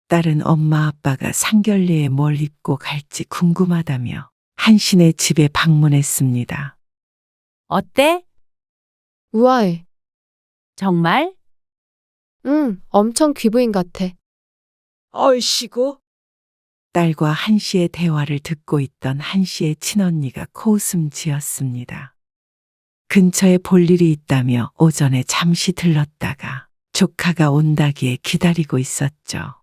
딸은 엄마 아빠가 상견례에 뭘 입고 갈지 궁금하다며 한신의 집에 방문했습니다. 어때? 우아해. 정말? 응, 엄청 귀부인 같아. 얼씨구. 딸과 한씨의 대화를 듣고 있던 한씨의 친언니가 코웃음 지었습니다. 근처에 볼 일이 있다며 오전에 잠시 들렀다가 조카가 온다기에 기다리고 있었죠.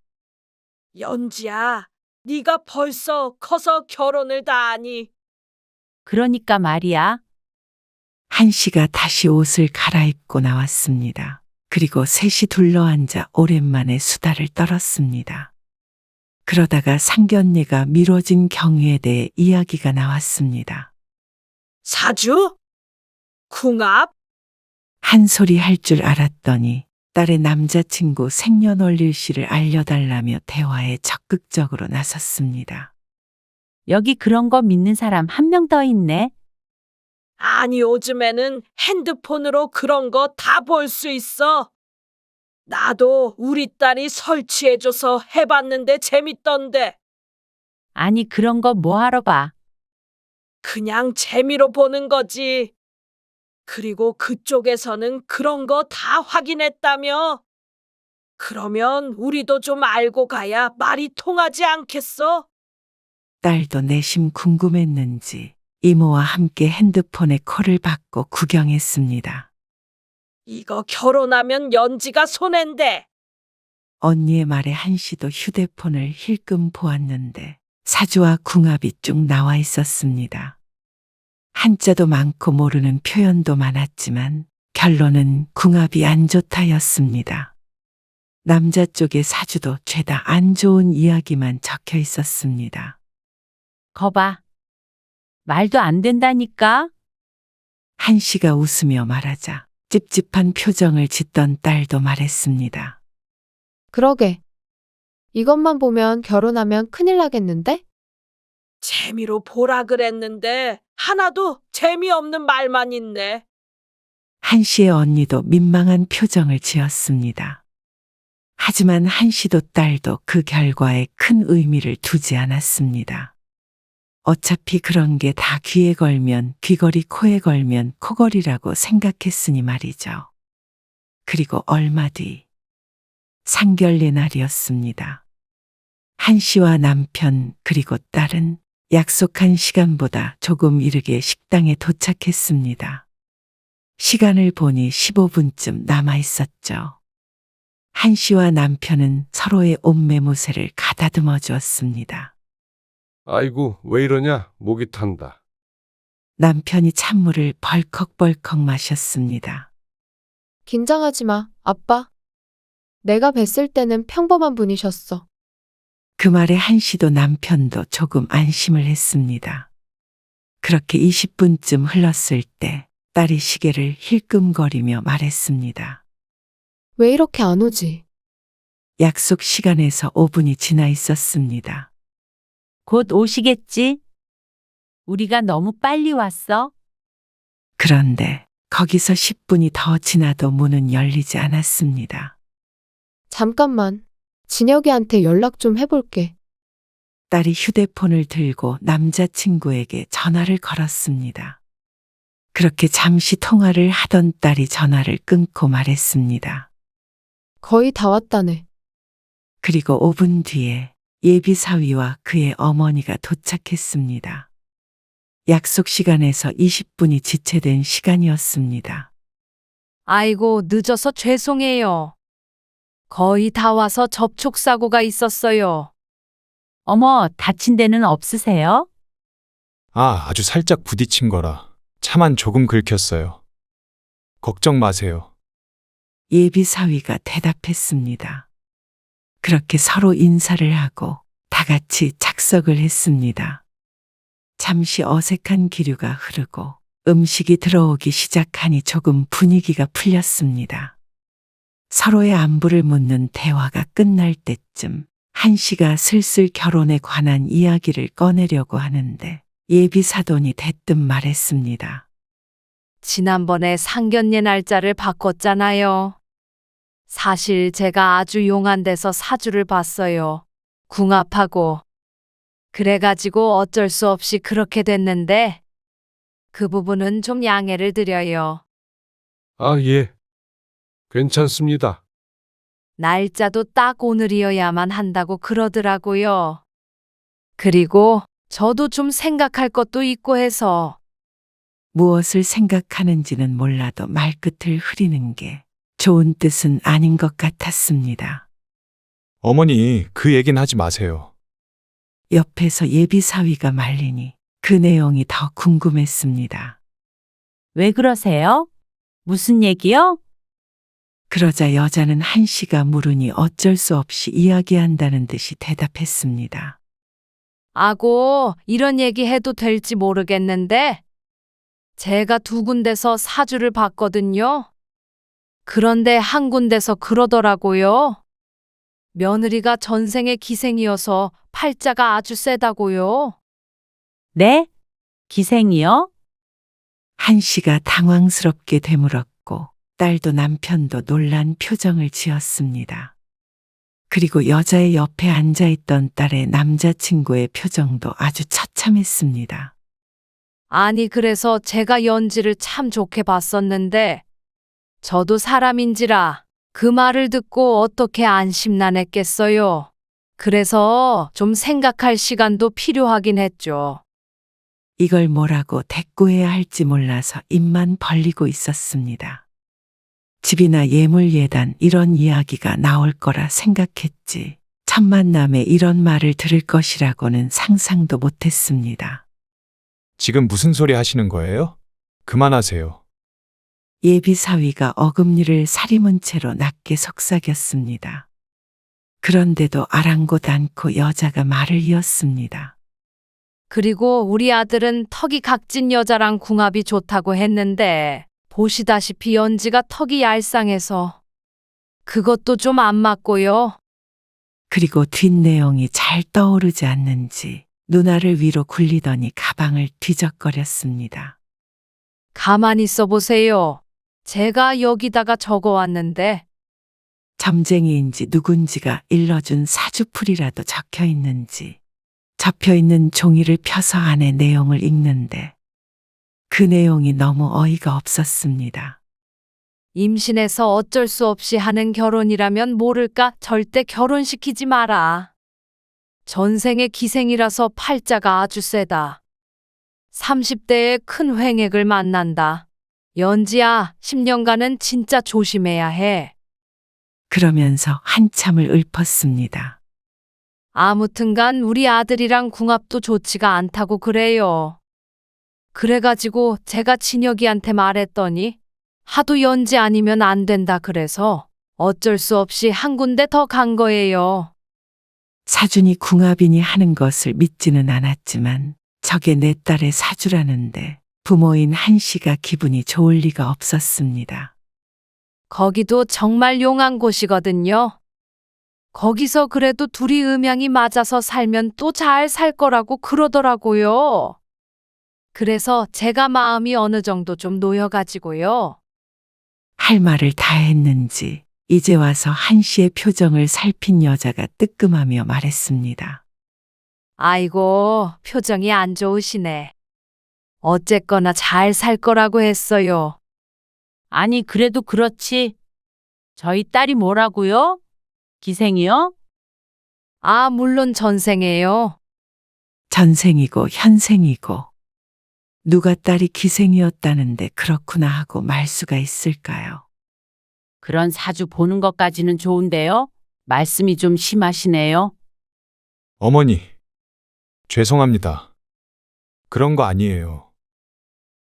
연지야, 네가 벌써 커서 결혼을 다 하니. 그러니까 말이야. 한씨가 다시 옷을 갈아입고 나왔습니다. 그리고 셋이 둘러앉아 오랜만에 수다를 떨었습니다. 그러다가 상견례가 미뤄진 경위에 대해 이야기가 나왔습니다. 사주? 궁합? 한 소리 할 줄 알았더니 딸의 남자친구 생년월일씨를 알려달라며 대화에 적극적으로 나섰습니다. 여기 그런 거 믿는 사람 한 명 더 있네. 아니, 요즘에는 핸드폰으로 그런 거 다 볼 수 있어. 나도 우리 딸이 설치해줘서 해봤는데 재밌던데. 아니, 그런 거 뭐하러 봐. 그냥 재미로 보는 거지. 그리고 그쪽에서는 그런 거 다 확인했다며. 그러면 우리도 좀 알고 가야 말이 통하지 않겠어? 딸도 내심 궁금했는지 이모와 함께 핸드폰에 콜을 받고 구경했습니다. 이거 결혼하면 연지가 손해인데. 언니의 말에 한씨도 휴대폰을 힐끔 보았는데 사주와 궁합이 쭉 나와 있었습니다. 한자도 많고 모르는 표현도 많았지만 결론은 궁합이 안 좋다였습니다. 남자 쪽의 사주도 죄다 안 좋은 이야기만 적혀 있었습니다. 거봐. 말도 안 된다니까? 한씨가 웃으며 말하자 찝찝한 표정을 짓던 딸도 말했습니다. 그러게. 이것만 보면 결혼하면 큰일 나겠는데? 재미로 보라 그랬는데 하나도 재미없는 말만 있네. 한씨의 언니도 민망한 표정을 지었습니다. 하지만 한씨도 딸도 그 결과에 큰 의미를 두지 않았습니다. 어차피 그런 게 다 귀에 걸면 귀걸이, 코에 걸면 코걸이라고 생각했으니 말이죠. 그리고 얼마 뒤 상견례 날이었습니다. 한씨와 남편 그리고 딸은 약속한 시간보다 조금 이르게 식당에 도착했습니다. 시간을 보니 15분쯤 남아 있었죠. 한씨와 남편은 서로의 옷매무새를 가다듬어 주었습니다. 아이고, 왜 이러냐? 목이 탄다. 남편이 찬물을 벌컥벌컥 마셨습니다. 긴장하지 마, 아빠. 내가 뵀을 때는 평범한 분이셨어. 그 말에 한씨도 남편도 조금 안심을 했습니다. 그렇게 20분쯤 흘렀을 때 딸이 시계를 힐끔거리며 말했습니다. 왜 이렇게 안 오지? 약속 시간에서 5분이 지나 있었습니다. 곧 오시겠지? 우리가 너무 빨리 왔어? 그런데 거기서 10분이 더 지나도 문은 열리지 않았습니다. 잠깐만. 진혁이한테 연락 좀 해볼게. 딸이 휴대폰을 들고 남자친구에게 전화를 걸었습니다. 그렇게 잠시 통화를 하던 딸이 전화를 끊고 말했습니다. 거의 다 왔다네. 그리고 5분 뒤에 예비 사위와 그의 어머니가 도착했습니다. 약속 시간에서 20분이 지체된 시간이었습니다. 아이고, 늦어서 죄송해요. 거의 다 와서 접촉사고가 있었어요. 어머, 다친 데는 없으세요? 아주 살짝 부딪힌 거라 차만 조금 긁혔어요. 걱정 마세요. 예비 사위가 대답했습니다. 그렇게 서로 인사를 하고 다 같이 착석을 했습니다. 잠시 어색한 기류가 흐르고 음식이 들어오기 시작하니 조금 분위기가 풀렸습니다. 서로의 안부를 묻는 대화가 끝날 때쯤 한씨가 슬슬 결혼에 관한 이야기를 꺼내려고 하는데 예비 사돈이 대뜸 말했습니다. 지난번에 상견례 날짜를 바꿨잖아요. 사실 제가 아주 용한 데서 사주를 봤어요. 궁합하고. 그래가지고 어쩔 수 없이 그렇게 됐는데 그 부분은 좀 양해를 드려요. 아, 예. 괜찮습니다. 날짜도 딱 오늘이어야만 한다고 그러더라고요. 그리고 저도 좀 생각할 것도 있고 해서. 무엇을 생각하는지는 몰라도 말끝을 흐리는 게 좋은 뜻은 아닌 것 같았습니다. 어머니, 그 얘긴 하지 마세요. 옆에서 예비 사위가 말리니 그 내용이 더 궁금했습니다. 왜 그러세요? 무슨 얘기요? 그러자 여자는 한씨가 물으니 어쩔 수 없이 이야기한다는 듯이 대답했습니다. 아고, 이런 얘기 해도 될지 모르겠는데 제가 2군데서 사주를 봤거든요. 그런데 한 군데서 그러더라고요. 며느리가 전생에 기생이어서 팔자가 아주 세다고요. 네? 기생이요? 한씨가 당황스럽게 되물었고 딸도 남편도 놀란 표정을 지었습니다. 그리고 여자의 옆에 앉아있던 딸의 남자친구의 표정도 아주 처참했습니다. 아니, 그래서 제가 연지를 참 좋게 봤었는데 저도 사람인지라 그 말을 듣고 어떻게 안심란했겠어요. 그래서 좀 생각할 시간도 필요하긴 했죠. 이걸 뭐라고 대꾸해야 할지 몰라서 입만 벌리고 있었습니다. 집이나 예물예단 이런 이야기가 나올 거라 생각했지. 첫 만남에 이런 말을 들을 것이라고는 상상도 못했습니다. 지금 무슨 소리 하시는 거예요? 그만하세요. 예비 사위가 어금니를 사리문 채로 낮게 속삭였습니다. 그런데도 아랑곳 않고 여자가 말을 이었습니다. 그리고 우리 아들은 턱이 각진 여자랑 궁합이 좋다고 했는데 보시다시피 연지가 턱이 얄쌍해서 그것도 좀 안 맞고요. 그리고 뒷내용이 잘 떠오르지 않는지 눈알을 위로 굴리더니 가방을 뒤적거렸습니다. 가만히 있어 보세요. 제가 여기다가 적어왔는데 점쟁이인지 누군지가 일러준 사주풀이라도 적혀 있는지 접혀 있는 종이를 펴서 안에 내용을 읽는데 그 내용이 너무 어이가 없었습니다. 임신해서 어쩔 수 없이 하는 결혼이라면 모를까 절대 결혼시키지 마라. 전생의 기생이라서 팔자가 아주 세다. 30대에 큰 횡액을 만난다. 연지야, 10년간은 진짜 조심해야 해. 그러면서 한참을 읊었습니다. 아무튼간 우리 아들이랑 궁합도 좋지가 않다고 그래요. 그래가지고 제가 진혁이한테 말했더니 하도 연지 아니면 안 된다 그래서 어쩔 수 없이 한 군데 더 간 거예요. 사준이 궁합이니 하는 것을 믿지는 않았지만 저게 내 딸의 사주라는데 부모인 한 씨가 기분이 좋을 리가 없었습니다. 거기도 정말 용한 곳이거든요. 거기서 그래도 둘이 음양이 맞아서 살면 또 잘 살 거라고 그러더라고요. 그래서 제가 마음이 어느 정도 좀 놓여가지고요. 할 말을 다 했는지 이제 와서 한 씨의 표정을 살핀 여자가 뜨끔하며 말했습니다. 아이고, 표정이 안 좋으시네. 어쨌거나 잘 살 거라고 했어요. 아니, 그래도 그렇지. 저희 딸이 뭐라고요? 기생이요? 아, 물론 전생에요. 전생이고 현생이고 누가 딸이 기생이었다는데 그렇구나 하고 말 수가 있을까요? 그런 사주 보는 것까지는 좋은데요. 말씀이 좀 심하시네요. 어머니, 죄송합니다. 그런 거 아니에요.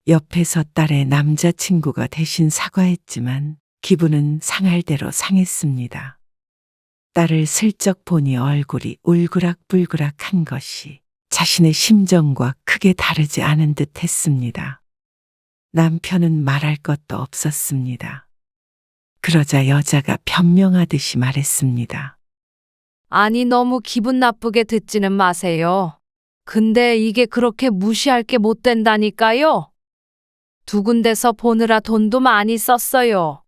옆에서 딸의 남자친구가 대신 사과했지만 기분은 상할 대로 상했습니다. 딸을 슬쩍 보니 얼굴이 울그락불그락한 것이 자신의 심정과 크게 다르지 않은 듯 했습니다. 남편은 말할 것도 없었습니다. 그러자 여자가 변명하듯이 말했습니다. 아니, 너무 기분 나쁘게 듣지는 마세요. 근데 이게 그렇게 무시할 게 못 된다니까요. 두 군데서 보느라 돈도 많이 썼어요.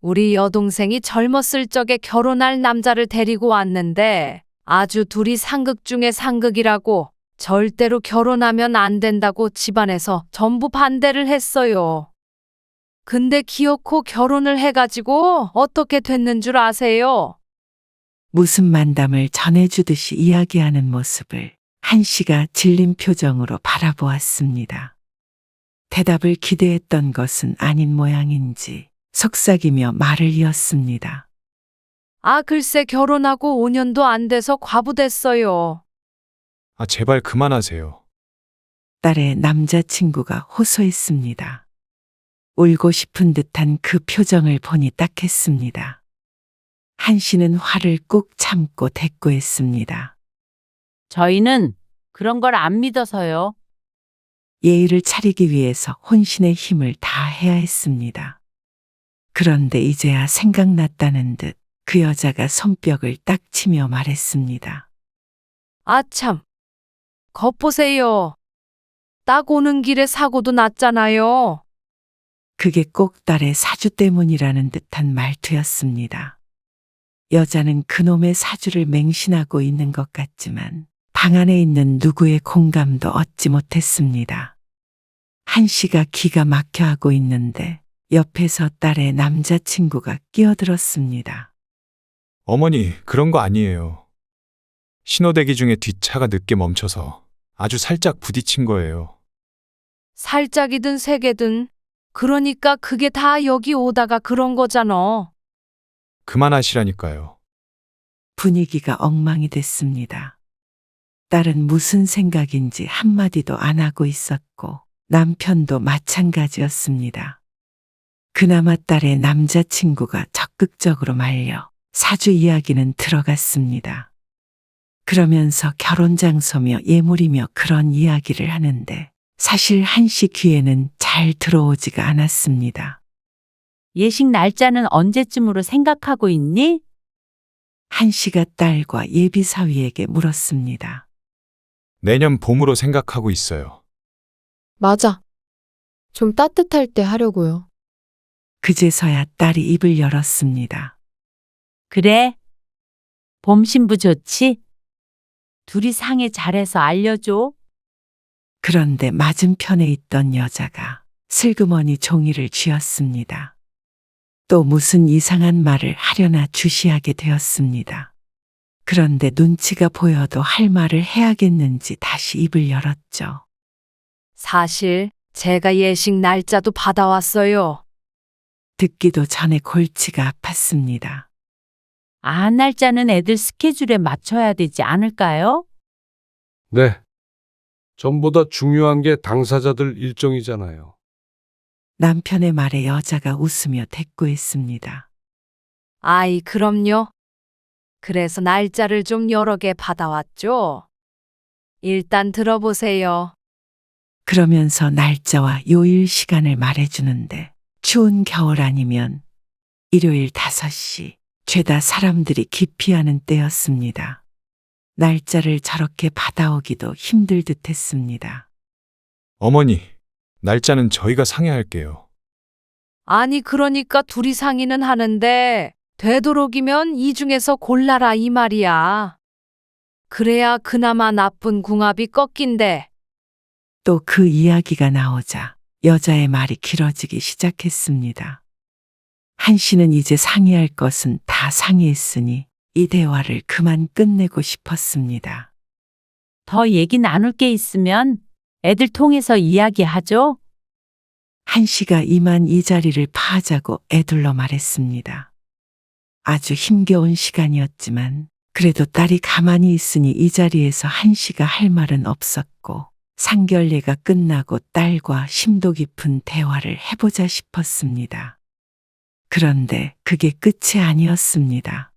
우리 여동생이 젊었을 적에 결혼할 남자를 데리고 왔는데 아주 둘이 상극 중에 상극이라고 절대로 결혼하면 안 된다고 집안에서 전부 반대를 했어요. 근데 기어코 결혼을 해가지고 어떻게 됐는 줄 아세요? 무슨 만담을 전해주듯이 이야기하는 모습을 한 씨가 질린 표정으로 바라보았습니다. 대답을 기대했던 것은 아닌 모양인지 속삭이며 말을 이었습니다. 아, 글쎄 결혼하고 5년도 안 돼서 과부됐어요. 아, 제발 그만하세요. 딸의 남자친구가 호소했습니다. 울고 싶은 듯한 그 표정을 보니 딱했습니다. 한 씨는 화를 꾹 참고 대꾸했습니다. 저희는 그런 걸 안 믿어서요. 예의를 차리기 위해서 혼신의 힘을 다해야 했습니다. 그런데 이제야 생각났다는 듯 그 여자가 손뼉을 딱 치며 말했습니다. 아 참. 겉보세요. 딱 오는 길에 사고도 났잖아요. 그게 꼭 딸의 사주 때문이라는 듯한 말투였습니다. 여자는 그놈의 사주를 맹신하고 있는 것 같지만 방 안에 있는 누구의 공감도 얻지 못했습니다. 한 씨가 기가 막혀 하고 있는데 옆에서 딸의 남자친구가 끼어들었습니다. 어머니, 그런 거 아니에요. 신호대기 중에 뒷차가 늦게 멈춰서 아주 살짝 부딪힌 거예요. 살짝이든 세게든. 그러니까 그게 다 여기 오다가 그런 거잖아. 그만하시라니까요. 분위기가 엉망이 됐습니다. 딸은 무슨 생각인지 한마디도 안 하고 있었고 남편도 마찬가지였습니다. 그나마 딸의 남자친구가 적극적으로 말려 사주 이야기는 들어갔습니다. 그러면서 결혼 장소며 예물이며 그런 이야기를 하는데 사실 한씨 귀에는 잘 들어오지가 않았습니다. 예식 날짜는 언제쯤으로 생각하고 있니? 한씨가 딸과 예비 사위에게 물었습니다. 내년 봄으로 생각하고 있어요. 맞아. 좀 따뜻할 때 하려고요. 그제서야 딸이 입을 열었습니다. 그래. 봄 신부 좋지? 둘이 상의 잘해서 알려줘. 그런데 맞은편에 있던 여자가 슬그머니 종이를 쥐었습니다. 또 무슨 이상한 말을 하려나 주시하게 되었습니다. 그런데 눈치가 보여도 할 말을 해야겠는지 다시 입을 열었죠. 사실 제가 예식 날짜도 받아왔어요. 듣기도 전에 골치가 아팠습니다. 날짜는 애들 스케줄에 맞춰야 되지 않을까요? 네. 전보다 중요한 게 당사자들 일정이잖아요. 남편의 말에 여자가 웃으며 대꾸했습니다. 아이, 그럼요. 그래서 날짜를 좀 여러 개 받아왔죠. 일단 들어보세요. 그러면서 날짜와 요일 시간을 말해주는데 추운 겨울 아니면 일요일 5시, 죄다 사람들이 기피하는 때였습니다. 날짜를 저렇게 받아오기도 힘들 듯 했습니다. 어머니, 날짜는 저희가 상의할게요. 아니, 그러니까 둘이 상의는 하는데 되도록이면 이 중에서 골라라 이 말이야. 그래야 그나마 나쁜 궁합이 꺾인대. 또 그 이야기가 나오자 여자의 말이 길어지기 시작했습니다. 한씨는 이제 상의할 것은 다 상의했으니 이 대화를 그만 끝내고 싶었습니다. 더 얘기 나눌 게 있으면 애들 통해서 이야기하죠. 한씨가 이만 이 자리를 파하자고 애둘러 말했습니다. 아주 힘겨운 시간이었지만 그래도 딸이 가만히 있으니 이 자리에서 한씨가 할 말은 없었고 상견례가 끝나고 딸과 심도 깊은 대화를 해보자 싶었습니다. 그런데 그게 끝이 아니었습니다.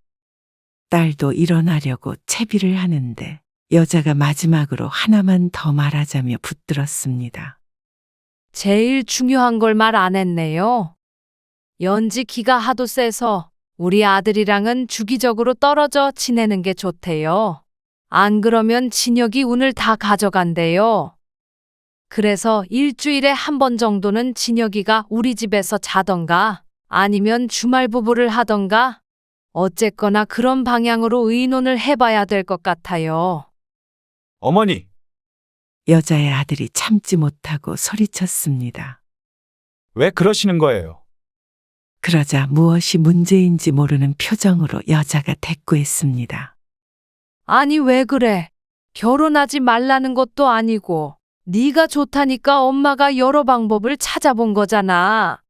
딸도 일어나려고 채비를 하는데 여자가 마지막으로 하나만 더 말하자며 붙들었습니다. 제일 중요한 걸 말 안 했네요. 연지 기가 하도 세서 우리 아들이랑은 주기적으로 떨어져 지내는 게 좋대요. 안 그러면 진혁이 운을 다 가져간대요. 그래서 일주일에 한 번 정도는 진혁이가 우리 집에서 자던가 아니면 주말 부부를 하던가 어쨌거나 그런 방향으로 의논을 해봐야 될 것 같아요. 어머니, 여자의 아들이 참지 못하고 소리쳤습니다. 왜 그러시는 거예요? 그러자 무엇이 문제인지 모르는 표정으로 여자가 대꾸했습니다. 아니, 왜 그래? 결혼하지 말라는 것도 아니고 네가 좋다니까 엄마가 여러 방법을 찾아본 거잖아.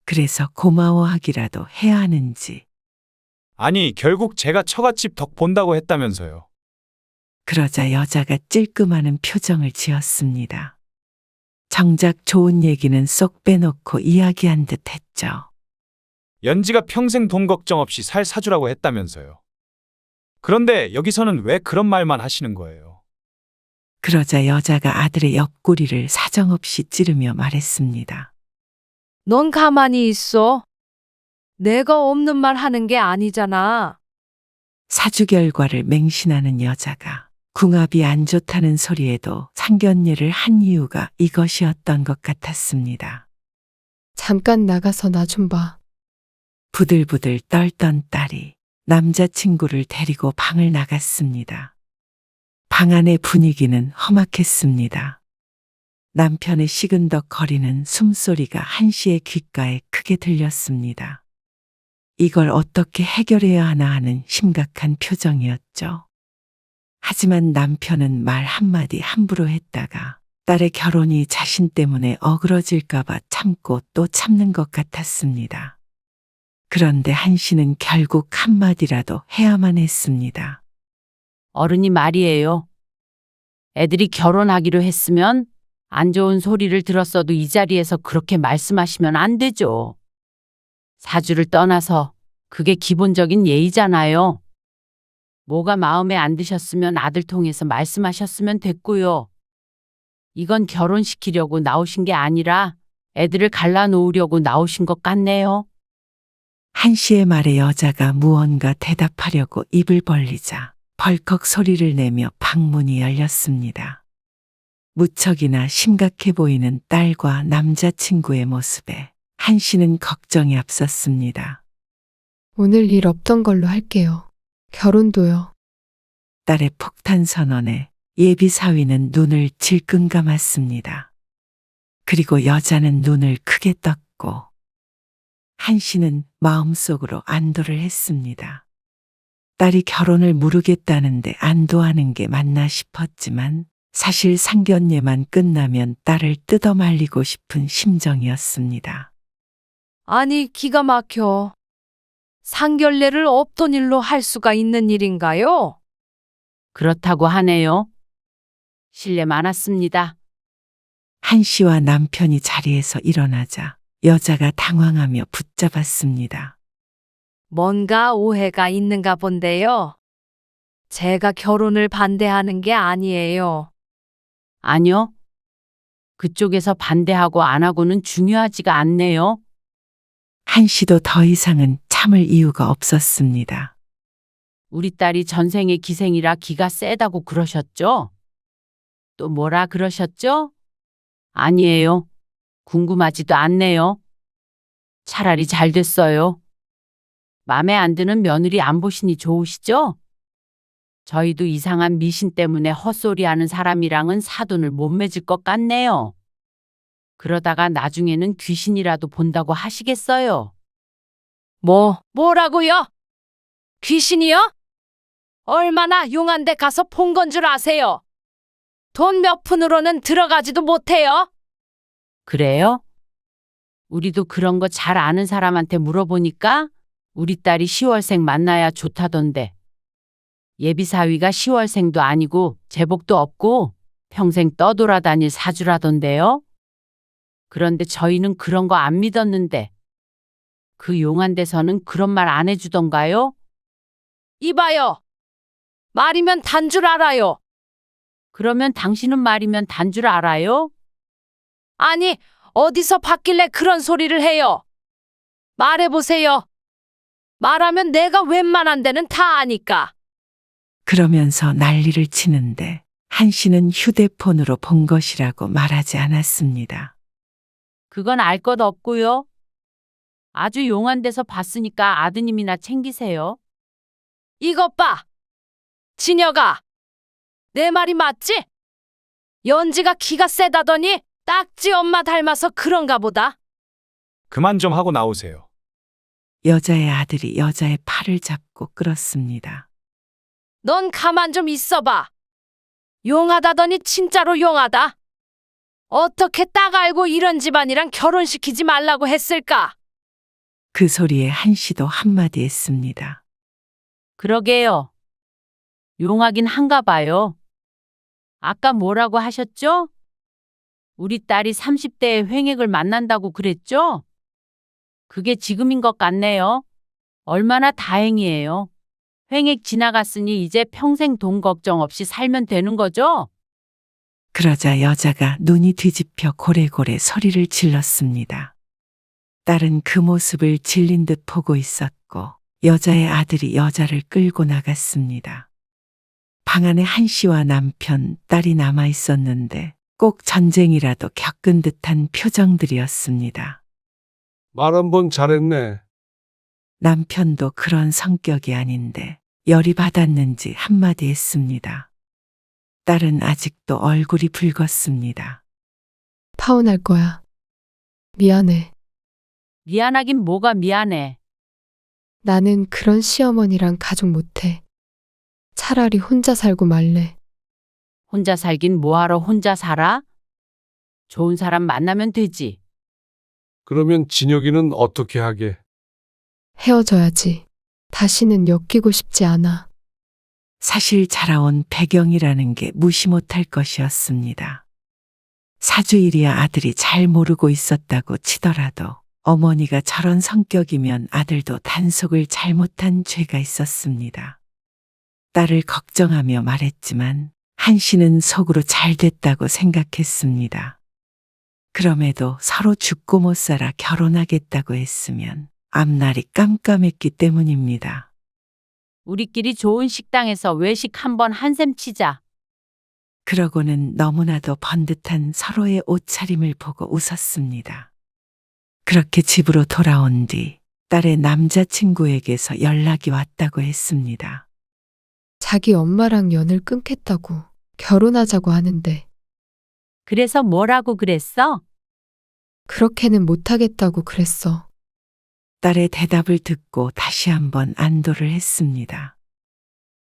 그래서 고마워하기라도 해야 하는지. 아니, 결국 제가 처갓집 덕 본다고 했다면서요. 그러자 여자가 찔끔하는 표정을 지었습니다. 정작 좋은 얘기는 쏙 빼놓고 이야기한 듯 했죠. 연지가 평생 돈 걱정 없이 살 사주라고 했다면서요. 그런데 여기서는 왜 그런 말만 하시는 거예요? 그러자 여자가 아들의 옆구리를 사정없이 찌르며 말했습니다. 넌 가만히 있어. 내가 없는 말 하는 게 아니잖아. 사주 결과를 맹신하는 여자가 궁합이 안 좋다는 소리에도 상견례를 한 이유가 이것이었던 것 같았습니다. 잠깐 나가서 나 좀 봐. 부들부들 떨던 딸이 남자친구를 데리고 방을 나갔습니다. 방 안의 분위기는 험악했습니다. 남편의 시근덕거리는 숨소리가 한씨의 귓가에 크게 들렸습니다. 이걸 어떻게 해결해야 하나 하는 심각한 표정이었죠. 하지만 남편은 말 한마디 함부로 했다가 딸의 결혼이 자신 때문에 어그러질까봐 참고 또 참는 것 같았습니다. 그런데 한씨는 결국 한마디라도 해야만 했습니다. 어른이 말이에요. 애들이 결혼하기로 했으면 안 좋은 소리를 들었어도 이 자리에서 그렇게 말씀하시면 안 되죠. 사주를 떠나서 그게 기본적인 예의잖아요. 뭐가 마음에 안 드셨으면 아들 통해서 말씀하셨으면 됐고요. 이건 결혼시키려고 나오신 게 아니라 애들을 갈라놓으려고 나오신 것 같네요. 한씨의 말에 여자가 무언가 대답하려고 입을 벌리자 벌컥 소리를 내며 방문이 열렸습니다. 무척이나 심각해 보이는 딸과 남자친구의 모습에 한씨는 걱정이 앞섰습니다. 오늘 일 없던 걸로 할게요. 결혼도요. 딸의 폭탄 선언에 예비 사위는 눈을 질끈 감았습니다. 그리고 여자는 눈을 크게 떴고 한씨는 마음속으로 안도를 했습니다. 딸이 결혼을 무르겠다는데 안도하는 게 맞나 싶었지만 사실 상견례만 끝나면 딸을 뜯어 말리고 싶은 심정이었습니다. 아니, 기가 막혀. 상견례를 없던 일로 할 수가 있는 일인가요? 그렇다고 하네요. 실례 많았습니다. 한씨와 남편이 자리에서 일어나자 여자가 당황하며 붙잡았습니다. 뭔가 오해가 있는가 본데요. 제가 결혼을 반대하는 게 아니에요. 아니요. 그쪽에서 반대하고 안 하고는 중요하지가 않네요. 한씨도 더 이상은 참을 이유가 없었습니다. 우리 딸이 전생에 기생이라 기가 세다고 그러셨죠? 또 뭐라 그러셨죠? 아니에요. 궁금하지도 않네요. 차라리 잘 됐어요. 맘에 안 드는 며느리 안 보시니 좋으시죠? 저희도 이상한 미신 때문에 헛소리하는 사람이랑은 사돈을 못 맺을 것 같네요. 그러다가 나중에는 귀신이라도 본다고 하시겠어요? 뭐라고요? 귀신이요? 얼마나 용한 데 가서 본 건 줄 아세요? 돈 몇 푼으로는 들어가지도 못해요? 그래요? 우리도 그런 거 잘 아는 사람한테 물어보니까 우리 딸이 10월생 만나야 좋다던데. 예비사위가 10월생도 아니고 제복도 없고 평생 떠돌아다닐 사주라던데요. 그런데 저희는 그런 거 안 믿었는데 그 용한 데서는 그런 말 안 해주던가요? 이봐요. 말이면 단 줄 알아요. 그러면 당신은 말이면 단 줄 알아요? 아니, 어디서 봤길래 그런 소리를 해요? 말해보세요. 말하면 내가 웬만한 데는 다 아니까. 그러면서 난리를 치는데 한씨는 휴대폰으로 본 것이라고 말하지 않았습니다. 그건 알 것 없고요. 아주 용한 데서 봤으니까 아드님이나 챙기세요. 이것 봐. 진여가. 내 말이 맞지? 연지가 기가 세다더니 딱지 엄마 닮아서 그런가 보다. 그만 좀 하고 나오세요. 여자의 아들이 여자의 팔을 잡고 끌었습니다. 넌 가만 좀 있어봐. 용하다더니 진짜로 용하다. 어떻게 딱 알고 이런 집안이랑 결혼시키지 말라고 했을까? 그 소리에 한씨도 한마디 했습니다. 그러게요. 용하긴 한가 봐요. 아까 뭐라고 하셨죠? 우리 딸이 30대에 횡액을 만난다고 그랬죠? 그게 지금인 것 같네요. 얼마나 다행이에요. 횡액 지나갔으니 이제 평생 돈 걱정 없이 살면 되는 거죠? 그러자 여자가 눈이 뒤집혀 고래고래 소리를 질렀습니다. 딸은 그 모습을 질린 듯 보고 있었고 여자의 아들이 여자를 끌고 나갔습니다. 방 안에 한씨와 남편, 딸이 남아 있었는데 꼭 전쟁이라도 겪은 듯한 표정들이었습니다. 말 한 번 잘했네. 남편도 그런 성격이 아닌데 열이 받았는지 한마디 했습니다. 딸은 아직도 얼굴이 붉었습니다. 파혼할 거야. 미안해. 미안하긴 뭐가 미안해. 나는 그런 시어머니랑 가족 못해. 차라리 혼자 살고 말래. 혼자 살긴 뭐하러 혼자 살아? 좋은 사람 만나면 되지. 그러면 진혁이는 어떻게 하게? 헤어져야지. 다시는 엮이고 싶지 않아. 사실 자라온 배경이라는 게 무시 못할 것이었습니다. 사주일이야 아들이 잘 모르고 있었다고 치더라도 어머니가 저런 성격이면 아들도 단속을 잘못한 죄가 있었습니다. 딸을 걱정하며 말했지만 한 씨는 속으로 잘 됐다고 생각했습니다. 그럼에도 서로 죽고 못 살아 결혼하겠다고 했으면 앞날이 깜깜했기 때문입니다. 우리끼리 좋은 식당에서 외식 한번 한샘 치자. 그러고는 너무나도 번듯한 서로의 옷차림을 보고 웃었습니다. 그렇게 집으로 돌아온 뒤 딸의 남자친구에게서 연락이 왔다고 했습니다. 자기 엄마랑 연을 끊겠다고 결혼하자고 하는데 그래서 뭐라고 그랬어? 그렇게는 못하겠다고 그랬어. 딸의 대답을 듣고 다시 한번 안도를 했습니다.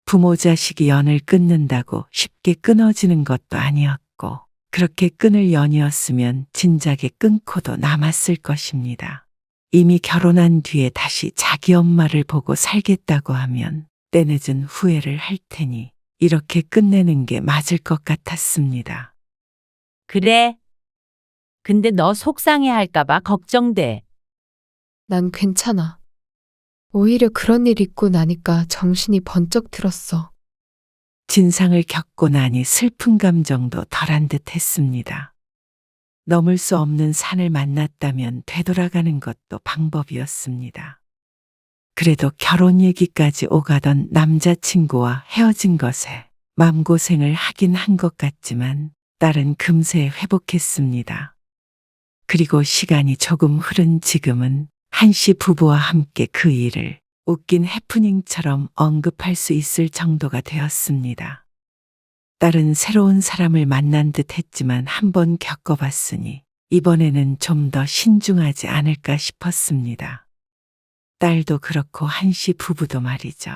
부모 자식이 연을 끊는다고 쉽게 끊어지는 것도 아니었고 그렇게 끊을 연이었으면 진작에 끊고도 남았을 것입니다. 이미 결혼한 뒤에 다시 자기 엄마를 보고 살겠다고 하면 때늦은 후회를 할 테니 이렇게 끝내는 게 맞을 것 같았습니다. 그래. 근데 너 속상해 할까봐 걱정돼. 난 괜찮아. 오히려 그런 일 있고 나니까 정신이 번쩍 들었어. 진상을 겪고 나니 슬픈 감정도 덜한 듯 했습니다. 넘을 수 없는 산을 만났다면 되돌아가는 것도 방법이었습니다. 그래도 결혼 얘기까지 오가던 남자친구와 헤어진 것에 마음고생을 하긴 한 것 같지만 딸은 금세 회복했습니다. 그리고 시간이 조금 흐른 지금은 한씨 부부와 함께 그 일을 웃긴 해프닝처럼 언급할 수 있을 정도가 되었습니다. 딸은 새로운 사람을 만난 듯 했지만 한번 겪어봤으니 이번에는 좀 더 신중하지 않을까 싶었습니다. 딸도 그렇고 한씨 부부도 말이죠.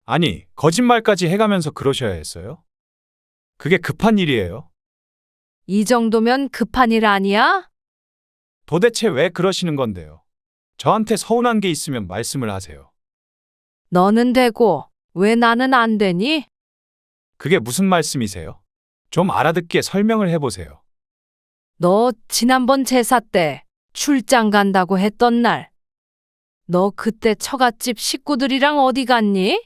아니, 거짓말까지 해가면서 그러셔야 했어요? 그게 급한 일이에요? 이 정도면 급한 일 아니야? 도대체 왜 그러시는 건데요? 저한테 서운한 게 있으면 말씀을 하세요. 너는 되고 왜 나는 안 되니? 그게 무슨 말씀이세요? 좀 알아듣게 설명을 해보세요. 너 지난번 제사 때 출장 간다고 했던 날, 너 그때 처갓집 식구들이랑 어디 갔니?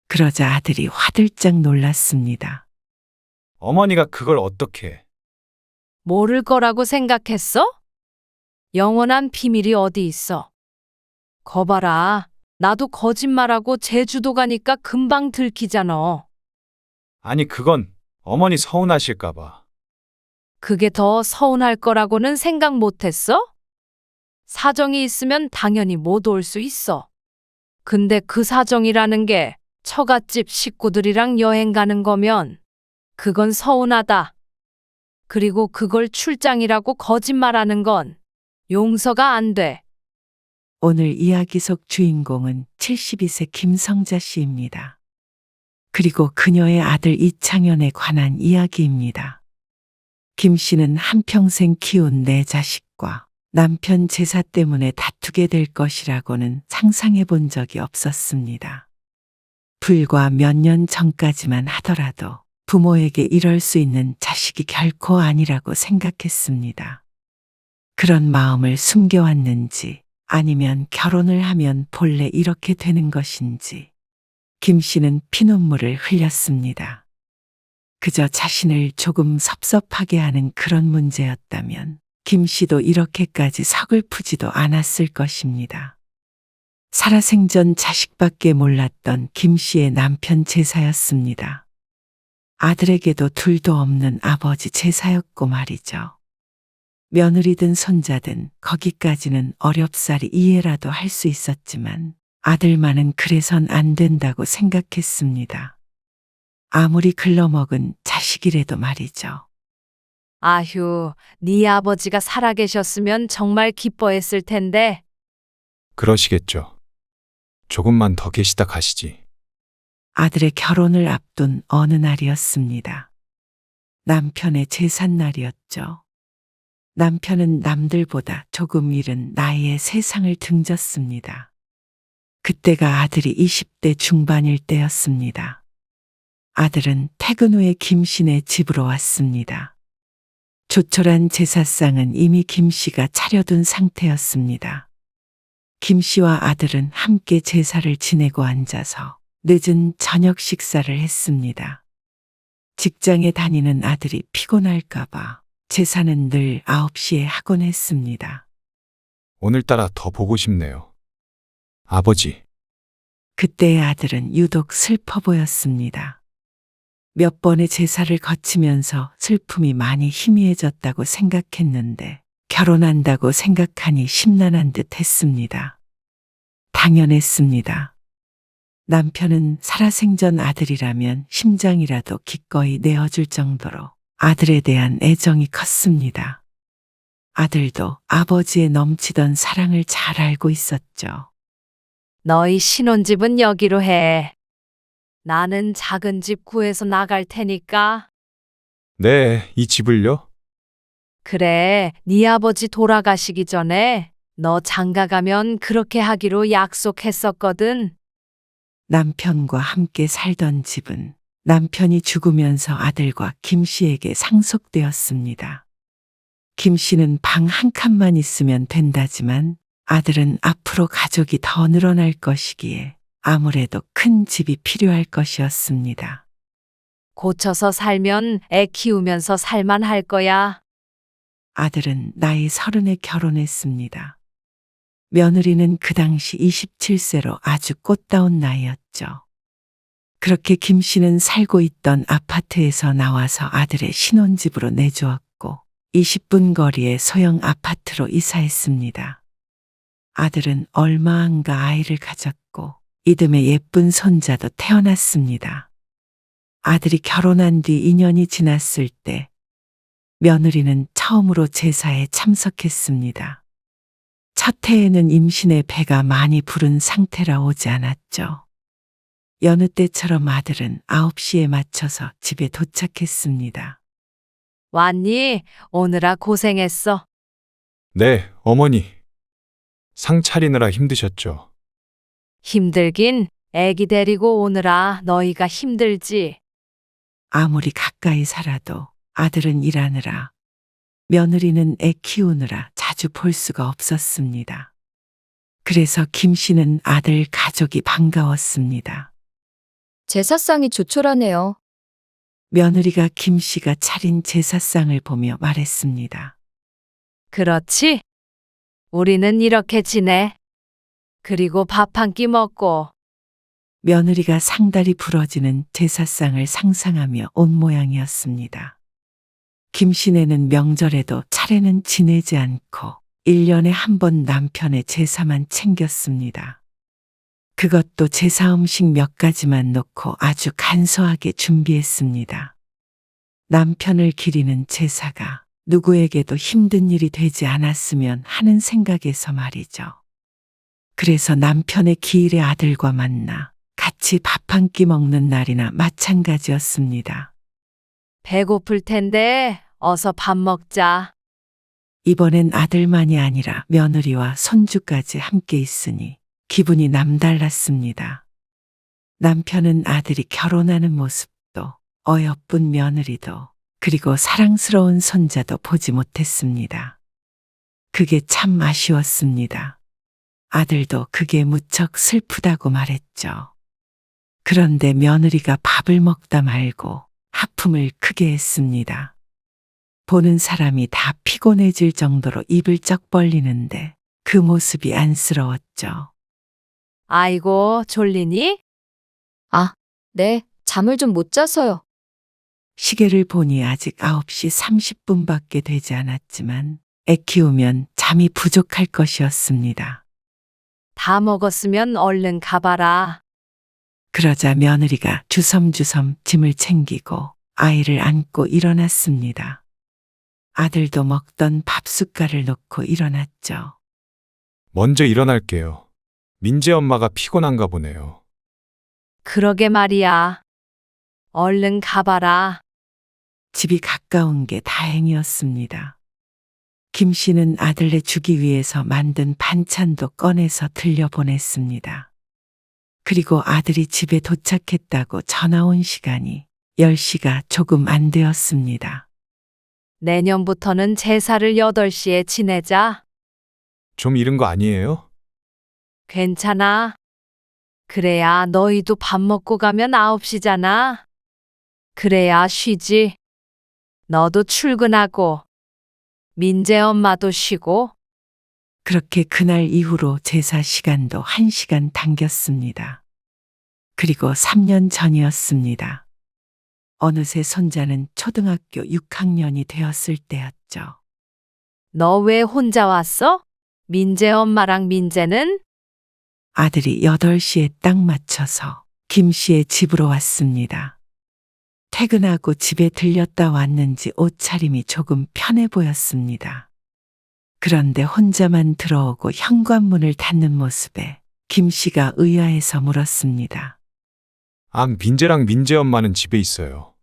그러자 아들이 화들짝 놀랐습니다. 어머니가 그걸 어떻게... 모를 거라고 생각했어? 영원한 비밀이 어디 있어? 거봐라, 나도 거짓말하고 제주도 가니까 금방 들키잖아. 아니, 그건 어머니 서운하실까봐. 그게 더 서운할 거라고는 생각 못했어? 사정이 있으면 당연히 못 올 수 있어. 근데 그 사정이라는 게 처갓집 식구들이랑 여행 가는 거면 그건 서운하다. 그리고 그걸 출장이라고 거짓말하는 건 용서가 안 돼. 오늘 이야기 속 주인공은 72세 김성자 씨입니다. 그리고 그녀의 아들 이창현에 관한 이야기입니다. 김 씨는 한평생 키운 네 자식과 남편 제사 때문에 다투게 될 것이라고는 상상해 본 적이 없었습니다. 불과 몇 년 전까지만 하더라도 부모에게 이럴 수 있는 자식이 결코 아니라고 생각했습니다. 그런 마음을 숨겨왔는지 아니면 결혼을 하면 본래 이렇게 되는 것인지 김 씨는 피눈물을 흘렸습니다. 그저 자신을 조금 섭섭하게 하는 그런 문제였다면 김 씨도 이렇게까지 서글프지도 않았을 것입니다. 살아생전 자식밖에 몰랐던 김 씨의 남편 제사였습니다. 아들에게도 둘도 없는 아버지 제사였고 말이죠. 며느리든 손자든 거기까지는 어렵사리 이해라도 할 수 있었지만 아들만은 그래선 안 된다고 생각했습니다. 아무리 글러먹은 자식이라도 말이죠. 아휴, 네 아버지가 살아계셨으면 정말 기뻐했을 텐데. 그러시겠죠. 조금만 더 계시다 가시지. 아들의 결혼을 앞둔 어느 날이었습니다. 남편의 제삿날이었죠. 남편은 남들보다 조금 이른 나이에 세상을 등졌습니다. 그때가 아들이 20대 중반일 때였습니다. 아들은 퇴근 후에 김씨네 집으로 왔습니다. 조촐한 제사상은 이미 김씨가 차려둔 상태였습니다. 김씨와 아들은 함께 제사를 지내고 앉아서 늦은 저녁 식사를 했습니다. 직장에 다니는 아들이 피곤할까봐 제사는 늘 9시에 하곤 했습니다. 오늘따라 더 보고 싶네요. 아버지, 그때의 아들은 유독 슬퍼 보였습니다. 몇 번의 제사를 거치면서 슬픔이 많이 희미해졌다고 생각했는데 결혼한다고 생각하니 심란한 듯 했습니다. 당연했습니다. 남편은 살아생전 아들이라면 심장이라도 기꺼이 내어줄 정도로 아들에 대한 애정이 컸습니다. 아들도 아버지의 넘치던 사랑을 잘 알고 있었죠. 너희 신혼집은 여기로 해. 나는 작은 집 구해서 나갈 테니까. 네, 이 집을요? 그래, 네 아버지 돌아가시기 전에 너 장가 가면 그렇게 하기로 약속했었거든. 남편과 함께 살던 집은 남편이 죽으면서 아들과 김 씨에게 상속되었습니다. 김 씨는 방 한 칸만 있으면 된다지만 아들은 앞으로 가족이 더 늘어날 것이기에 아무래도 큰 집이 필요할 것이었습니다. 고쳐서 살면 애 키우면서 살만할 거야. 아들은 나이 30에 결혼했습니다. 며느리는 그 당시 27세로 아주 꽃다운 나이였죠. 그렇게 김 씨는 살고 있던 아파트에서 나와서 아들의 신혼집으로 내주었고 20분 거리의 소형 아파트로 이사했습니다. 아들은 얼마 안 가 아이를 가졌고 이듬해 예쁜 손자도 태어났습니다. 아들이 결혼한 뒤 2년이 지났을 때 며느리는 처음으로 제사에 참석했습니다. 첫 해에는 임신의 배가 많이 부른 상태라 오지 않았죠. 여느 때처럼 아들은 9시에 맞춰서 집에 도착했습니다. 왔니? 오느라 고생했어. 네, 어머니. 상 차리느라 힘드셨죠? 힘들긴 애기 데리고 오느라 너희가 힘들지. 아무리 가까이 살아도 아들은 일하느라 며느리는 애 키우느라 자주 볼 수가 없었습니다. 그래서 김 씨는 아들 가족이 반가웠습니다. 제사상이 조촐하네요. 며느리가 김 씨가 차린 제사상을 보며 말했습니다. 그렇지? 우리는 이렇게 지내. 그리고 밥 한 끼 먹고. 며느리가 상다리 부러지는 제사상을 상상하며 온 모양이었습니다. 김 씨네는 명절에도 차례는 지내지 않고 1년에 한 번 남편의 제사만 챙겼습니다. 그것도 제사 음식 몇 가지만 놓고 아주 간소하게 준비했습니다. 남편을 기리는 제사가 누구에게도 힘든 일이 되지 않았으면 하는 생각에서 말이죠. 그래서 남편의 기일의 아들과 만나 같이 밥 한 끼 먹는 날이나 마찬가지였습니다. 배고플 텐데 어서 밥 먹자. 이번엔 아들만이 아니라 며느리와 손주까지 함께 있으니 기분이 남달랐습니다. 남편은 아들이 결혼하는 모습도 어여쁜 며느리도 그리고 사랑스러운 손자도 보지 못했습니다. 그게 참 아쉬웠습니다. 아들도 그게 무척 슬프다고 말했죠. 그런데 며느리가 밥을 먹다 말고 하품을 크게 했습니다. 보는 사람이 다 피곤해질 정도로 입을 쩍 벌리는데 그 모습이 안쓰러웠죠. 아이고, 졸리니? 네, 잠을 좀 못 자서요. 시계를 보니 아직 9시 30분밖에 되지 않았지만 애 키우면 잠이 부족할 것이었습니다. 다 먹었으면 얼른 가봐라. 그러자 며느리가 주섬주섬 짐을 챙기고 아이를 안고 일어났습니다. 아들도 먹던 밥 숟갈을 놓고 일어났죠. 먼저 일어날게요. 민재 엄마가 피곤한가 보네요. 그러게 말이야. 얼른 가봐라. 집이 가까운 게 다행이었습니다. 김 씨는 아들네 주기 위해서 만든 반찬도 꺼내서 들려보냈습니다. 그리고 아들이 집에 도착했다고 전화 온 시간이 10시가 조금 안 되었습니다. 내년부터는 제사를 8시에 지내자. 좀 이른 거 아니에요? 괜찮아. 그래야 너희도 밥 먹고 가면 9시잖아. 그래야 쉬지. 너도 출근하고, 민재 엄마도 쉬고. 그렇게 그날 이후로 제사 시간도 1시간 당겼습니다. 그리고 3년 전이었습니다. 어느새 손자는 초등학교 6학년이 되었을 때였죠. 너 왜 혼자 왔어? 민재 엄마랑 민재는? 아들이 8시에 딱 맞춰서 김 씨의 집으로 왔습니다. 퇴근하고 집에 들렸다 왔는지 옷차림이 조금 편해 보였습니다. 그런데 혼자만 들어오고 현관문을 닫는 모습에 김 씨가 의아해서 물었습니다. 민재랑 민재 엄마는 집에 있어요.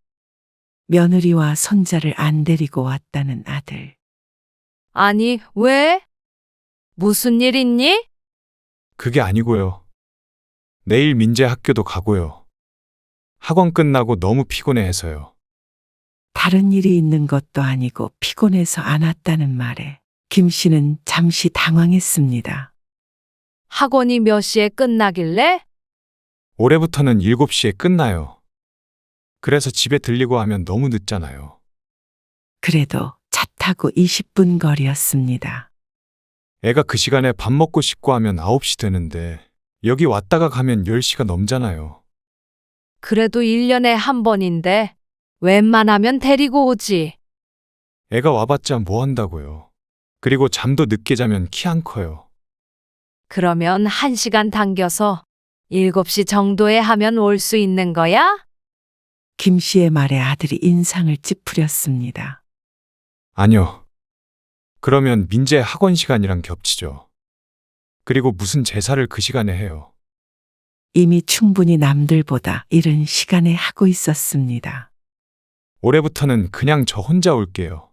며느리와 손자를 안 데리고 왔다는 아들. 아니, 왜? 무슨 일 있니? 그게 아니고요. 내일 민재 학교도 가고요. 학원 끝나고 너무 피곤해해서요. 다른 일이 있는 것도 아니고 피곤해서 안 왔다는 말에 김 씨는 잠시 당황했습니다. 학원이 몇 시에 끝나길래? 올해부터는 7시에 끝나요. 그래서 집에 들리고 하면 너무 늦잖아요. 그래도 차 타고 20분 거리였습니다. 애가 그 시간에 밥 먹고 씻고 하면 9시 되는데 여기 왔다가 가면 10시가 넘잖아요. 그래도 1년에 한 번인데 웬만하면 데리고 오지. 애가 와봤자 뭐 한다고요. 그리고 잠도 늦게 자면 키 안 커요. 그러면 1시간 당겨서 7시 정도에 하면 올 수 있는 거야? 김 씨의 말에 아들이 인상을 찌푸렸습니다. 아니요. 그러면 민재 학원 시간이랑 겹치죠. 그리고 무슨 제사를 그 시간에 해요. 이미 충분히 남들보다 이른 시간에 하고 있었습니다. 올해부터는 그냥 저 혼자 올게요.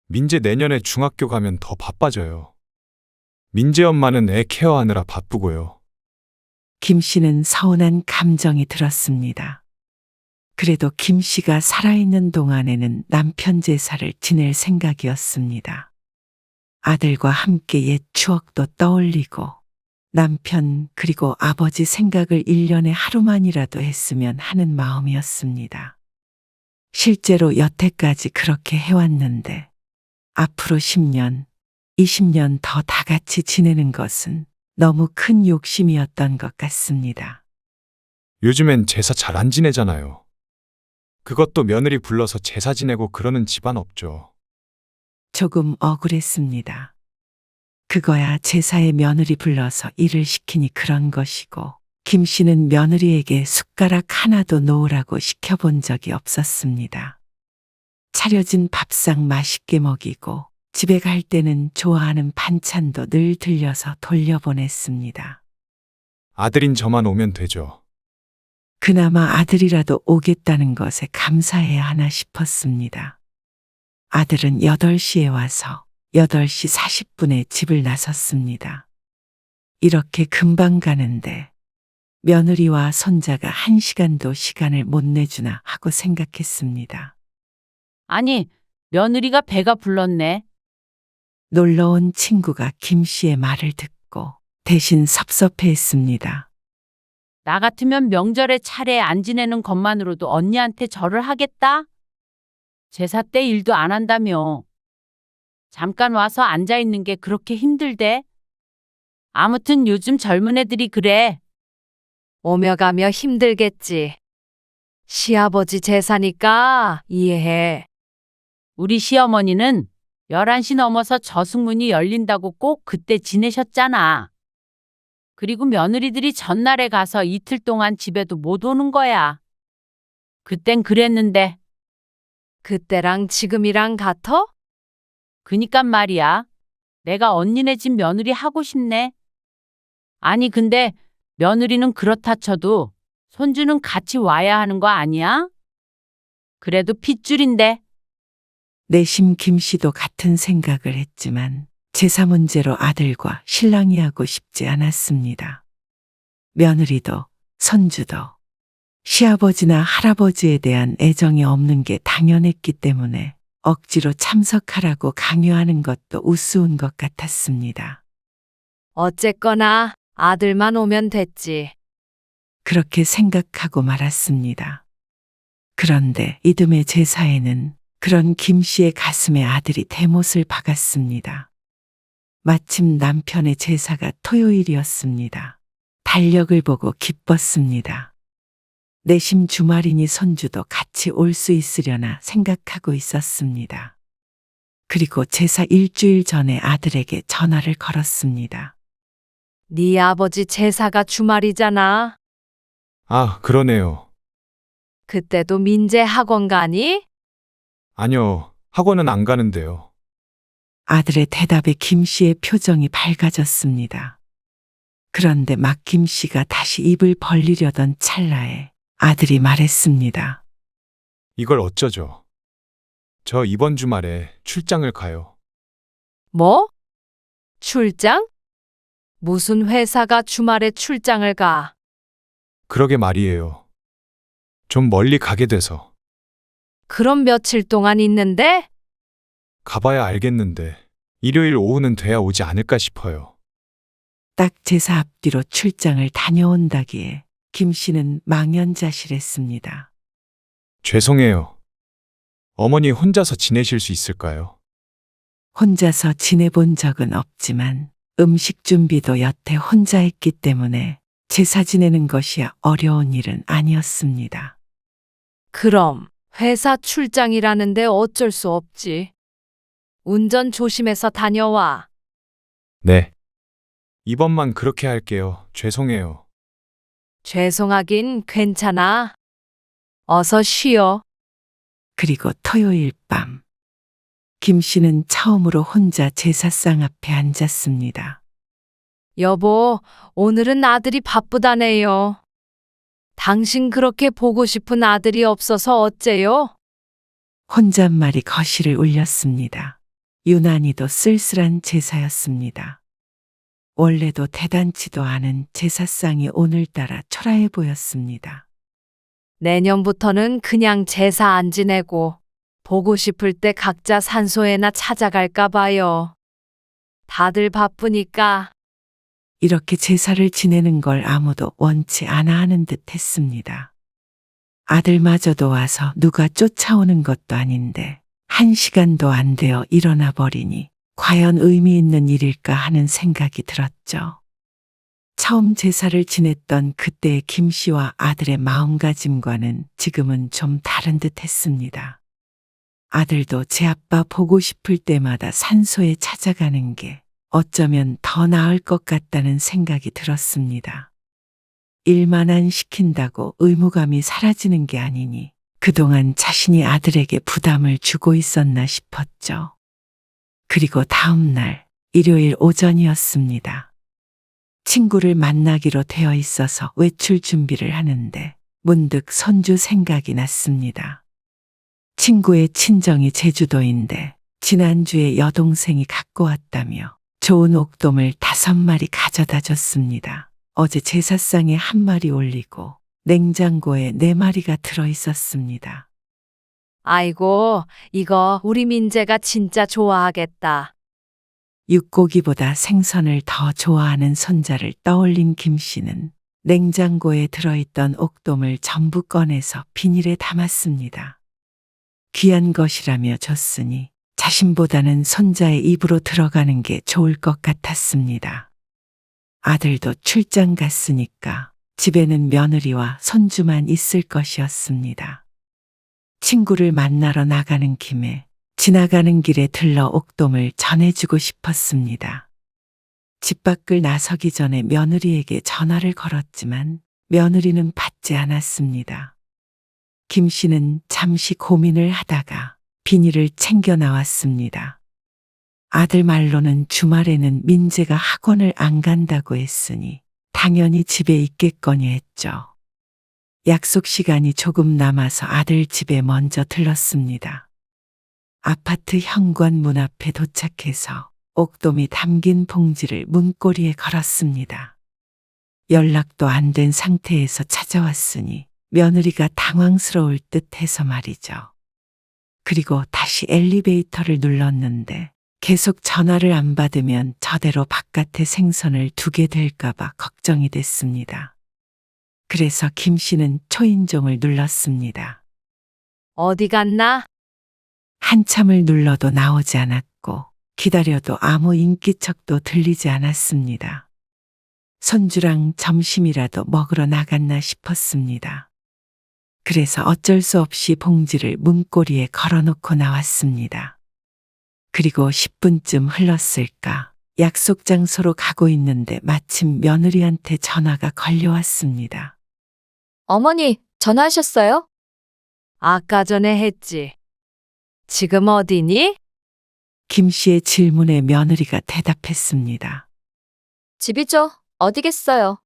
민재 내년에 중학교 가면 더 바빠져요. 민재 엄마는 애 케어하느라 바쁘고요. 김 씨는 서운한 감정이 들었습니다. 그래도 김 씨가 살아있는 동안에는 남편 제사를 지낼 생각이었습니다. 아들과 함께 옛 추억도 떠올리고 남편 그리고 아버지 생각을 1년에 하루만이라도 했으면 하는 마음이었습니다. 실제로 여태까지 그렇게 해왔는데 앞으로 10년, 20년 더 다 같이 지내는 것은 너무 큰 욕심이었던 것 같습니다. 요즘엔 제사 잘 안 지내잖아요. 그것도 며느리 불러서 제사 지내고 그러는 집안 없죠. 조금 억울했습니다. 그거야 제사에 며느리 불러서 일을 시키니 그런 것이고 김 씨는 며느리에게 숟가락 하나도 놓으라고 시켜본 적이 없었습니다. 차려진 밥상 맛있게 먹이고 집에 갈 때는 좋아하는 반찬도 늘 들려서 돌려보냈습니다. 아들인 저만 오면 되죠. 그나마 아들이라도 오겠다는 것에 감사해야 하나 싶었습니다. 아들은 8시에 와서 8시 40분에 집을 나섰습니다. 이렇게 금방 가는데 며느리와 손자가 1시간도 시간을 못 내주나 하고 생각했습니다. 아니, 며느리가 배가 불렀네. 놀러온 친구가 김 씨의 말을 듣고 대신 섭섭해했습니다. 나 같으면 명절에 차례 안 지내는 것만으로도 언니한테 절을 하겠다? 제사 때 일도 안 한다며. 잠깐 와서 앉아 있는 게 그렇게 힘들대? 아무튼 요즘 젊은 애들이 그래. 오며 가며 힘들겠지. 시아버지 제사니까 이해해. 우리 시어머니는 11시 넘어서 저승문이 열린다고 꼭 그때 지내셨잖아. 그리고 며느리들이 전날에 가서 이틀 동안 집에도 못 오는 거야. 그땐 그랬는데, 그때랑 지금이랑 같아? 그니깐 말이야. 내가 언니네 집 며느리 하고 싶네. 아니, 근데 며느리는 그렇다 쳐도 손주는 같이 와야 하는 거 아니야? 그래도 핏줄인데. 내심 김 씨도 같은 생각을 했지만 제사 문제로 아들과 신랑이 하고 싶지 않았습니다. 며느리도 손주도 시아버지나 할아버지에 대한 애정이 없는 게 당연했기 때문에 억지로 참석하라고 강요하는 것도 우스운 것 같았습니다. 어쨌거나 아들만 오면 됐지. 그렇게 생각하고 말았습니다. 그런데 이듬해 제사에는 그런 김 씨의 가슴에 아들이 대못을 박았습니다. 마침 남편의 제사가 토요일이었습니다. 달력을 보고 기뻤습니다. 내심 주말이니 손주도 같이 올 수 있으려나 생각하고 있었습니다. 그리고 제사 일주일 전에 아들에게 전화를 걸었습니다. 네 아버지 제사가 주말이잖아. 아, 그러네요. 그때도 민재 학원 가니? 아니요, 학원은 안 가는데요. 아들의 대답에 김 씨의 표정이 밝아졌습니다. 그런데 막 김 씨가 다시 입을 벌리려던 찰나에 아들이 말했습니다. 이걸 어쩌죠? 저 이번 주말에 출장을 가요. 뭐? 출장? 무슨 회사가 주말에 출장을 가? 그러게 말이에요. 좀 멀리 가게 돼서. 그럼 며칠 동안 있는데? 가봐야 알겠는데 일요일 오후는 돼야 오지 않을까 싶어요. 딱 제사 앞뒤로 출장을 다녀온다기에 김 씨는 망연자실했습니다. 죄송해요. 어머니 혼자서 지내실 수 있을까요? 혼자서 지내본 적은 없지만 음식 준비도 여태 혼자 했기 때문에 제사 지내는 것이 어려운 일은 아니었습니다. 그럼 회사 출장이라는데 어쩔 수 없지. 운전 조심해서 다녀와. 네. 이번만 그렇게 할게요. 죄송해요. 죄송하긴 괜찮아. 어서 쉬어. 그리고 토요일 밤 김 씨는 처음으로 혼자 제사상 앞에 앉았습니다. 여보, 오늘은 아들이 바쁘다네요. 당신 그렇게 보고 싶은 아들이 없어서 어째요? 혼잣말이 거실을 울렸습니다. 유난히도 쓸쓸한 제사였습니다. 원래도 대단치도 않은 제사상이 오늘따라 초라해 보였습니다. 내년부터는 그냥 제사 안 지내고 보고 싶을 때 각자 산소에나 찾아갈까 봐요. 다들 바쁘니까. 이렇게 제사를 지내는 걸 아무도 원치 않아 하는 듯 했습니다. 아들마저도 와서 누가 쫓아오는 것도 아닌데 1시간도 안 되어 일어나 버리니 과연 의미 있는 일일까 하는 생각이 들었죠. 처음 제사를 지냈던 그때의 김 씨와 아들의 마음가짐과는 지금은 좀 다른 듯 했습니다. 아들도 제 아빠 보고 싶을 때마다 산소에 찾아가는 게 어쩌면 더 나을 것 같다는 생각이 들었습니다. 일만 안 시킨다고 의무감이 사라지는 게 아니니 그동안 자신이 아들에게 부담을 주고 있었나 싶었죠. 그리고 다음 날 일요일 오전이었습니다. 친구를 만나기로 되어 있어서 외출 준비를 하는데 문득 손주 생각이 났습니다. 친구의 친정이 제주도인데 지난주에 여동생이 갖고 왔다며 좋은 옥돔을 5마리 가져다 줬습니다. 어제 제사상에 1마리 올리고 냉장고에 4마리가 들어 있었습니다. 아이고, 이거 우리 민재가 진짜 좋아하겠다. 육고기보다 생선을 더 좋아하는 손자를 떠올린 김 씨는 냉장고에 들어있던 옥돔을 전부 꺼내서 비닐에 담았습니다. 귀한 것이라며 줬으니 자신보다는 손자의 입으로 들어가는 게 좋을 것 같았습니다. 아들도 출장 갔으니까 집에는 며느리와 손주만 있을 것이었습니다. 친구를 만나러 나가는 김에 지나가는 길에 들러 옥돔을 전해주고 싶었습니다. 집 밖을 나서기 전에 며느리에게 전화를 걸었지만 며느리는 받지 않았습니다. 김 씨는 잠시 고민을 하다가 비닐을 챙겨 나왔습니다. 아들 말로는 주말에는 민재가 학원을 안 간다고 했으니 당연히 집에 있겠거니 했죠. 약속 시간이 조금 남아서 아들 집에 먼저 들렀습니다. 아파트 현관 문 앞에 도착해서 옥돔이 담긴 봉지를 문고리에 걸었습니다. 연락도 안 된 상태에서 찾아왔으니 며느리가 당황스러울 듯 해서 말이죠. 그리고 다시 엘리베이터를 눌렀는데 계속 전화를 안 받으면 저대로 바깥에 생선을 두게 될까봐 걱정이 됐습니다. 그래서 김 씨는 초인종을 눌렀습니다. 어디 갔나? 한참을 눌러도 나오지 않았고 기다려도 아무 인기척도 들리지 않았습니다. 손주랑 점심이라도 먹으러 나갔나 싶었습니다. 그래서 어쩔 수 없이 봉지를 문고리에 걸어놓고 나왔습니다. 그리고 10분쯤 흘렀을까 약속 장소로 가고 있는데 마침 며느리한테 전화가 걸려왔습니다. 어머니, 전화하셨어요? 아까 전에 했지. 지금 어디니? 김 씨의 질문에 며느리가 대답했습니다. 집이죠. 어디겠어요?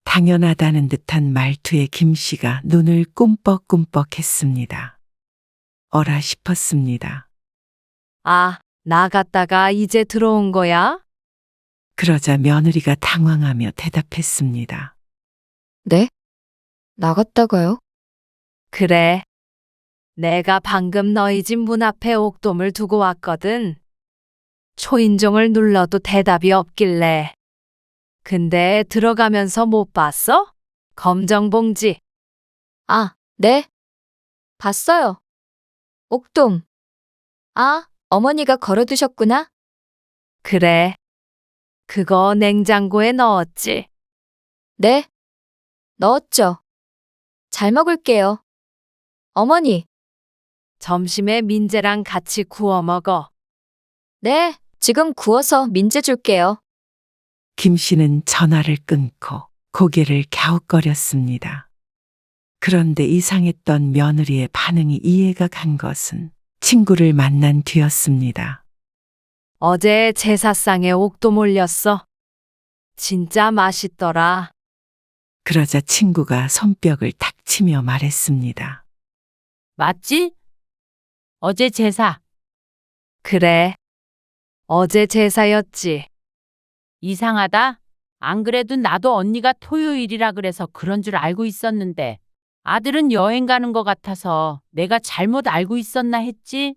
당연하다는 듯한 말투에 김 씨가 눈을 꿈뻑꿈뻑 했습니다. 어라 싶었습니다. 아, 나갔다가 이제 들어온 거야? 그러자 며느리가 당황하며 대답했습니다. 네? 나갔다가요? 그래. 내가 방금 너희 집 문 앞에 옥돔을 두고 왔거든. 초인종을 눌러도 대답이 없길래. 근데 들어가면서 못 봤어? 검정 봉지. 아, 네. 봤어요. 옥돔. 아, 어머니가 걸어두셨구나. 그래. 그거 냉장고에 넣었지. 네. 넣었죠. 잘 먹을게요. 어머니. 점심에 민재랑 같이 구워 먹어. 네. 지금 구워서 민재 줄게요. 김 씨는 전화를 끊고 고개를 갸웃거렸습니다. 그런데 이상했던 며느리의 반응이 이해가 간 것은 친구를 만난 뒤였습니다. 어제 제사상에 옥돔 올렸어. 진짜 맛있더라. 그러자 친구가 손뼉을 탁 치며 말했습니다. 맞지? 어제 제사. 그래. 어제 제사였지. 이상하다. 안 그래도 나도 언니가 토요일이라 그래서 그런 줄 알고 있었는데 아들은 여행 가는 것 같아서 내가 잘못 알고 있었나 했지?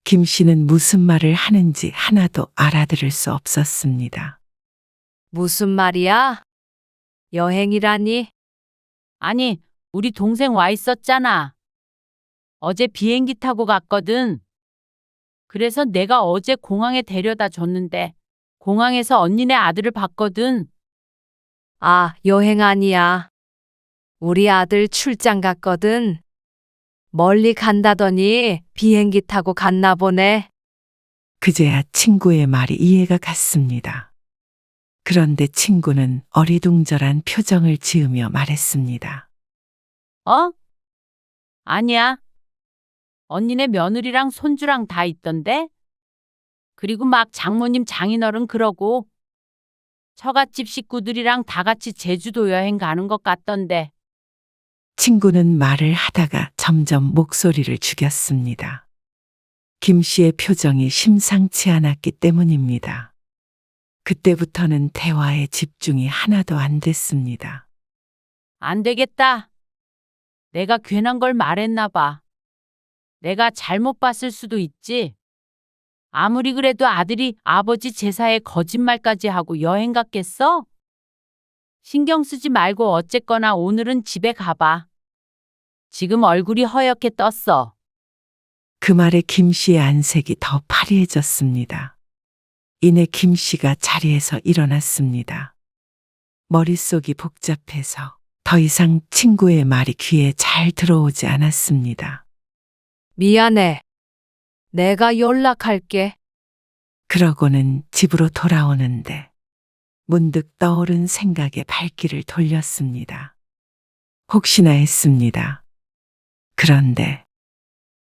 김 씨는 무슨 말을 하는지 하나도 알아들을 수 없었습니다. 무슨 말이야? 여행이라니? 아니, 우리 동생 와 있었잖아. 어제 비행기 타고 갔거든. 그래서 내가 어제 공항에 데려다 줬는데 공항에서 언니네 아들을 봤거든. 아, 여행 아니야. 우리 아들 출장 갔거든. 멀리 간다더니 비행기 타고 갔나 보네. 그제야 친구의 말이 이해가 갔습니다. 그런데 친구는 어리둥절한 표정을 지으며 말했습니다. 어? 아니야. 언니네 며느리랑 손주랑 다 있던데? 그리고 막 장모님 장인어른 그러고 처갓집 식구들이랑 다 같이 제주도 여행 가는 것 같던데. 친구는 말을 하다가 점점 목소리를 죽였습니다. 김 씨의 표정이 심상치 않았기 때문입니다. 그때부터는 대화에 집중이 하나도 안 됐습니다. 안 되겠다. 내가 괜한 걸 말했나 봐. 내가 잘못 봤을 수도 있지. 아무리 그래도 아들이 아버지 제사에 거짓말까지 하고 여행 갔겠어? 신경 쓰지 말고 어쨌거나 오늘은 집에 가봐. 지금 얼굴이 허옇게 떴어. 그 말에 김 씨의 안색이 더 파리해졌습니다. 이내 김 씨가 자리에서 일어났습니다. 머릿속이 복잡해서 더 이상 친구의 말이 귀에 잘 들어오지 않았습니다. 미안해. 내가 연락할게. 그러고는 집으로 돌아오는데 문득 떠오른 생각에 발길을 돌렸습니다. 혹시나 했습니다. 그런데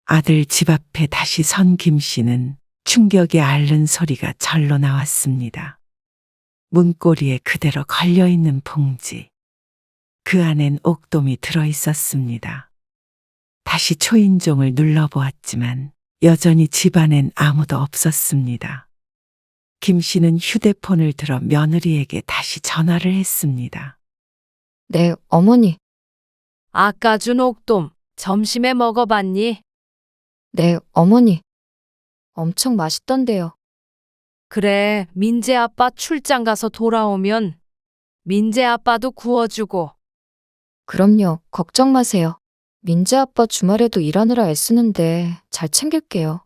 아들 집 앞에 다시 선 김 씨는 충격에 앓는 소리가 절로 나왔습니다. 문고리에 그대로 걸려있는 봉지. 그 안엔 옥돔이 들어 있었습니다. 다시 초인종을 눌러보았지만 여전히 집안엔 아무도 없었습니다. 김 씨는 휴대폰을 들어 며느리에게 다시 전화를 했습니다. 네, 어머니. 아까 준 옥돔 점심에 먹어봤니? 네, 어머니. 엄청 맛있던데요. 그래, 민재 아빠 출장 가서 돌아오면 민재 아빠도 구워주고. 그럼요. 걱정 마세요. 민재 아빠 주말에도 일하느라 애쓰는데 잘 챙길게요.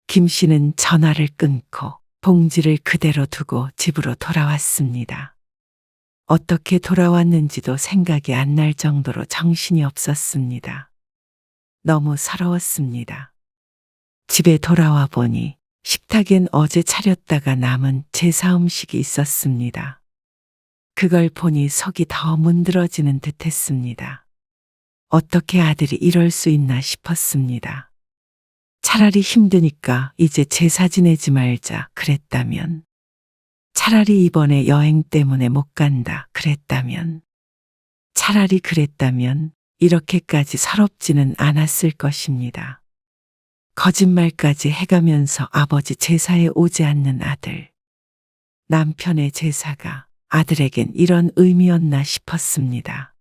김 씨는 전화를 끊고 봉지를 그대로 두고 집으로 돌아왔습니다. 어떻게 돌아왔는지도 생각이 안 날 정도로 정신이 없었습니다. 너무 서러웠습니다. 집에 돌아와 보니 식탁엔 어제 차렸다가 남은 제사 음식이 있었습니다. 그걸 보니 속이 더 문드러지는 듯 했습니다. 어떻게 아들이 이럴 수 있나 싶었습니다. 차라리 힘드니까 이제 제사 지내지 말자 그랬다면, 차라리 이번에 여행 때문에 못 간다 그랬다면, 차라리 그랬다면 이렇게까지 서럽지는 않았을 것입니다. 거짓말까지 해가면서 아버지 제사에 오지 않는 아들. 남편의 제사가 아들에겐 이런 의미였나 싶었습니다.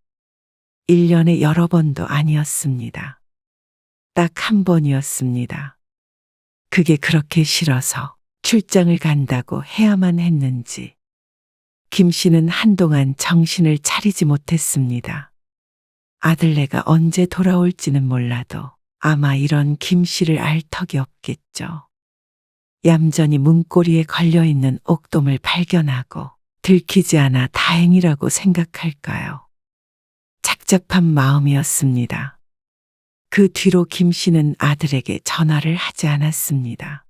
1년에 여러 번도 아니었습니다. 딱 한 번이었습니다. 그게 그렇게 싫어서 출장을 간다고 해야만 했는지 김 씨는 한동안 정신을 차리지 못했습니다. 아들네가 언제 돌아올지는 몰라도 아마 이런 김 씨를 알 턱이 없겠죠. 얌전히 문고리에 걸려있는 옥돔을 발견하고 들키지 않아 다행이라고 생각할까요? 착잡한 마음이었습니다. 그 뒤로 김 씨는 아들에게 전화를 하지 않았습니다.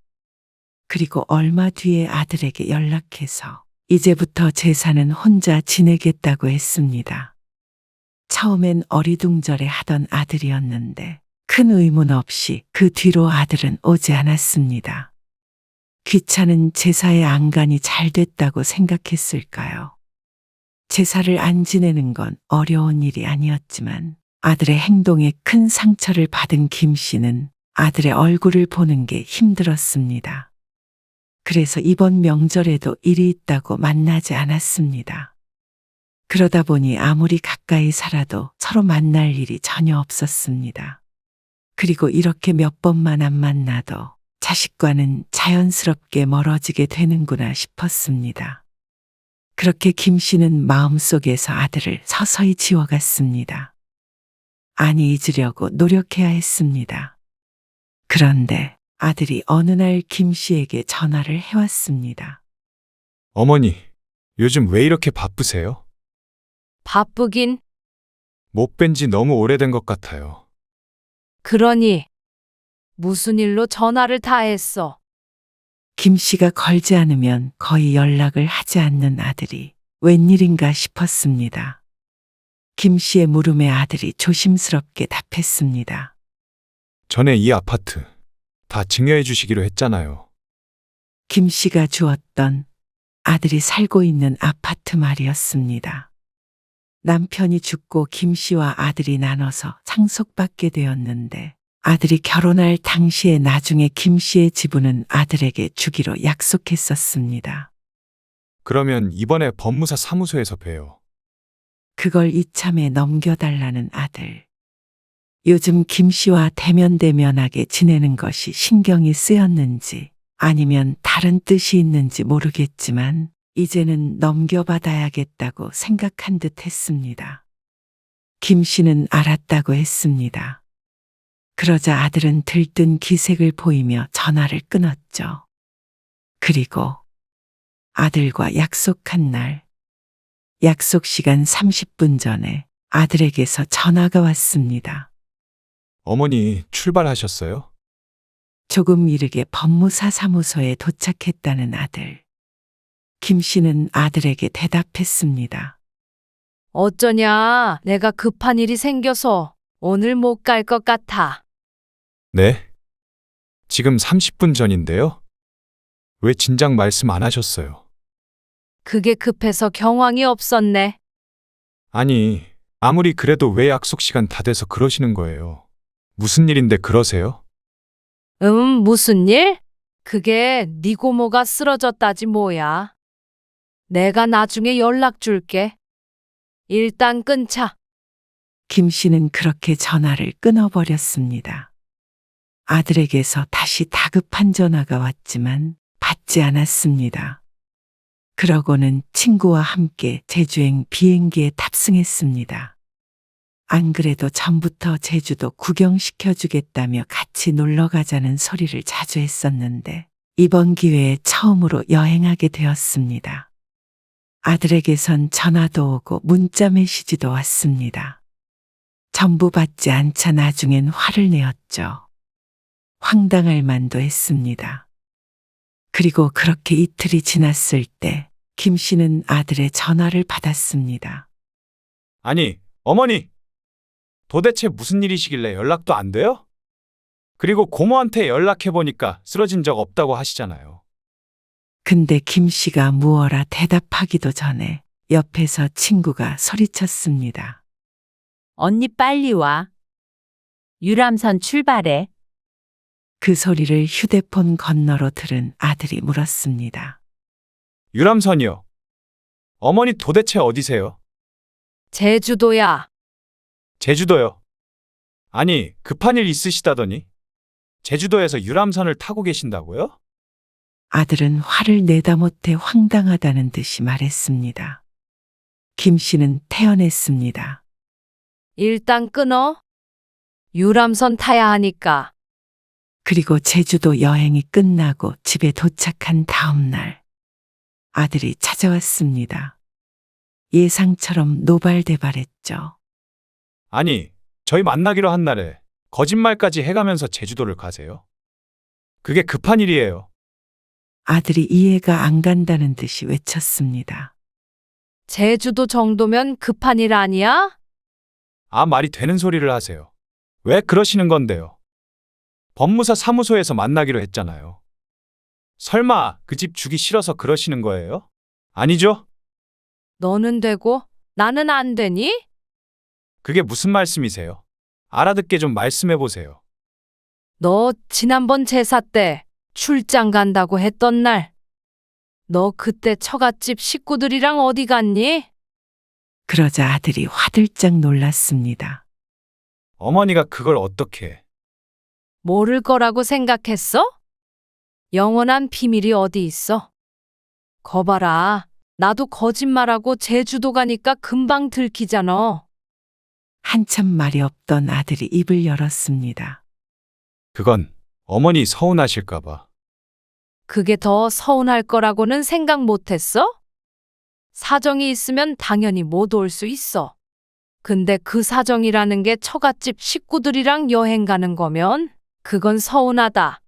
그리고 얼마 뒤에 아들에게 연락해서 이제부터 제사는 혼자 지내겠다고 했습니다. 처음엔 어리둥절해 하던 아들이었는데 큰 의문 없이 그 뒤로 아들은 오지 않았습니다. 귀찮은 제사의 안간이 잘 됐다고 생각했을까요? 제사를 안 지내는 건 어려운 일이 아니었지만 아들의 행동에 큰 상처를 받은 김 씨는 아들의 얼굴을 보는 게 힘들었습니다. 그래서 이번 명절에도 일이 있다고 만나지 않았습니다. 그러다 보니 아무리 가까이 살아도 서로 만날 일이 전혀 없었습니다. 그리고 이렇게 몇 번만 안 만나도 자식과는 자연스럽게 멀어지게 되는구나 싶었습니다. 그렇게 김 씨는 마음속에서 아들을 서서히 지워갔습니다. 아니, 잊으려고 노력해야 했습니다. 그런데 아들이 어느 날 김 씨에게 전화를 해왔습니다. 어머니, 요즘 왜 이렇게 바쁘세요? 바쁘긴. 못 뵌 지 너무 오래된 것 같아요. 그러니 무슨 일로 전화를 다 했어? 김 씨가 걸지 않으면 거의 연락을 하지 않는 아들이 웬일인가 싶었습니다. 김 씨의 물음에 아들이 조심스럽게 답했습니다. 전에 이 아파트 다 증여해 주시기로 했잖아요. 김 씨가 주었던 아들이 살고 있는 아파트 말이었습니다. 남편이 죽고 김 씨와 아들이 나눠서 상속받게 되었는데 아들이 결혼할 당시에 나중에 김 씨의 지분은 아들에게 주기로 약속했었습니다. 그러면 이번에 법무사 사무소에서 봬요. 그걸 이참에 넘겨달라는 아들. 요즘 김 씨와 대면대면하게 지내는 것이 신경이 쓰였는지 아니면 다른 뜻이 있는지 모르겠지만 이제는 넘겨받아야겠다고 생각한 듯 했습니다. 김 씨는 알았다고 했습니다. 그러자 아들은 들뜬 기색을 보이며 전화를 끊었죠. 그리고 아들과 약속한 날 약속 시간 30분 전에 아들에게서 전화가 왔습니다. 어머니 출발하셨어요? 조금 이르게 법무사 사무소에 도착했다는 아들. 김 씨는 아들에게 대답했습니다. 어쩌냐? 내가 급한 일이 생겨서 오늘 못 갈 것 같아. 네. 지금 30분 전인데요. 왜 진작 말씀 안 하셨어요? 그게 급해서 경황이 없었네. 아니, 아무리 그래도 왜 약속 시간 다 돼서 그러시는 거예요? 무슨 일인데 그러세요? 무슨 일? 그게 네 고모가 쓰러졌다지 뭐야. 내가 나중에 연락 줄게. 일단 끊자. 김 씨는 그렇게 전화를 끊어버렸습니다. 아들에게서 다시 다급한 전화가 왔지만 받지 않았습니다. 그러고는 친구와 함께 제주행 비행기에 탑승했습니다. 안 그래도 전부터 제주도 구경시켜주겠다며 같이 놀러 가자는 소리를 자주 했었는데 이번 기회에 처음으로 여행하게 되었습니다. 아들에게선 전화도 오고 문자 메시지도 왔습니다. 전부 받지 않자 나중엔 화를 내었죠. 황당할 만도 했습니다. 그리고 그렇게 이틀이 지났을 때 김 씨는 아들의 전화를 받았습니다. 아니, 어머니! 도대체 무슨 일이시길래 연락도 안 돼요? 그리고 고모한테 연락해보니까 쓰러진 적 없다고 하시잖아요. 근데 김 씨가 무어라 대답하기도 전에 옆에서 친구가 소리쳤습니다. 언니 빨리 와. 유람선 출발해. 그 소리를 휴대폰 건너로 들은 아들이 물었습니다. 유람선이요. 어머니 도대체 어디세요? 제주도야. 제주도요. 아니, 급한 일 있으시다더니 제주도에서 유람선을 타고 계신다고요? 아들은 화를 내다 못해 황당하다는 듯이 말했습니다. 김 씨는 태연했습니다. 일단 끊어. 유람선 타야 하니까. 그리고 제주도 여행이 끝나고 집에 도착한 다음 날 아들이 찾아왔습니다. 예상처럼 노발대발했죠. 아니, 저희 만나기로 한 날에 거짓말까지 해가면서 제주도를 가세요? 그게 급한 일이에요. 아들이 이해가 안 간다는 듯이 외쳤습니다. 제주도 정도면 급한 일 아니야? 아, 말이 되는 소리를 하세요. 왜 그러시는 건데요? 법무사 사무소에서 만나기로 했잖아요. 설마 그 집 주기 싫어서 그러시는 거예요? 아니죠? 너는 되고 나는 안 되니? 그게 무슨 말씀이세요? 알아듣게 좀 말씀해 보세요. 너 지난번 제사 때 출장 간다고 했던 날, 너 그때 처갓집 식구들이랑 어디 갔니? 그러자 아들이 화들짝 놀랐습니다. 어머니가 그걸 어떻게... 모를 거라고 생각했어? 영원한 비밀이 어디 있어? 거봐라, 나도 거짓말하고 제주도 가니까 금방 들키잖아. 한참 말이 없던 아들이 입을 열었습니다. 그건 어머니 서운하실까 봐. 그게 더 서운할 거라고는 생각 못 했어? 사정이 있으면 당연히 못 올 수 있어. 근데 그 사정이라는 게 처갓집 식구들이랑 여행 가는 거면 그건 서운하다.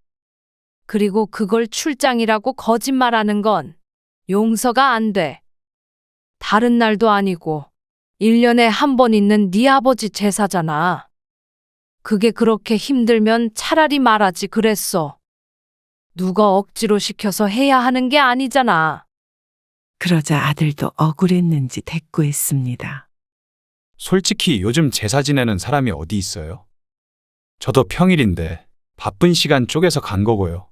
그리고 그걸 출장이라고 거짓말하는 건 용서가 안 돼. 다른 날도 아니고 1년에 한 번 있는 네 아버지 제사잖아. 그게 그렇게 힘들면 차라리 말하지 그랬어. 누가 억지로 시켜서 해야 하는 게 아니잖아. 그러자 아들도 억울했는지 대꾸했습니다. 솔직히 요즘 제사 지내는 사람이 어디 있어요? 저도 평일인데 바쁜 시간 쪼개서 간 거고요.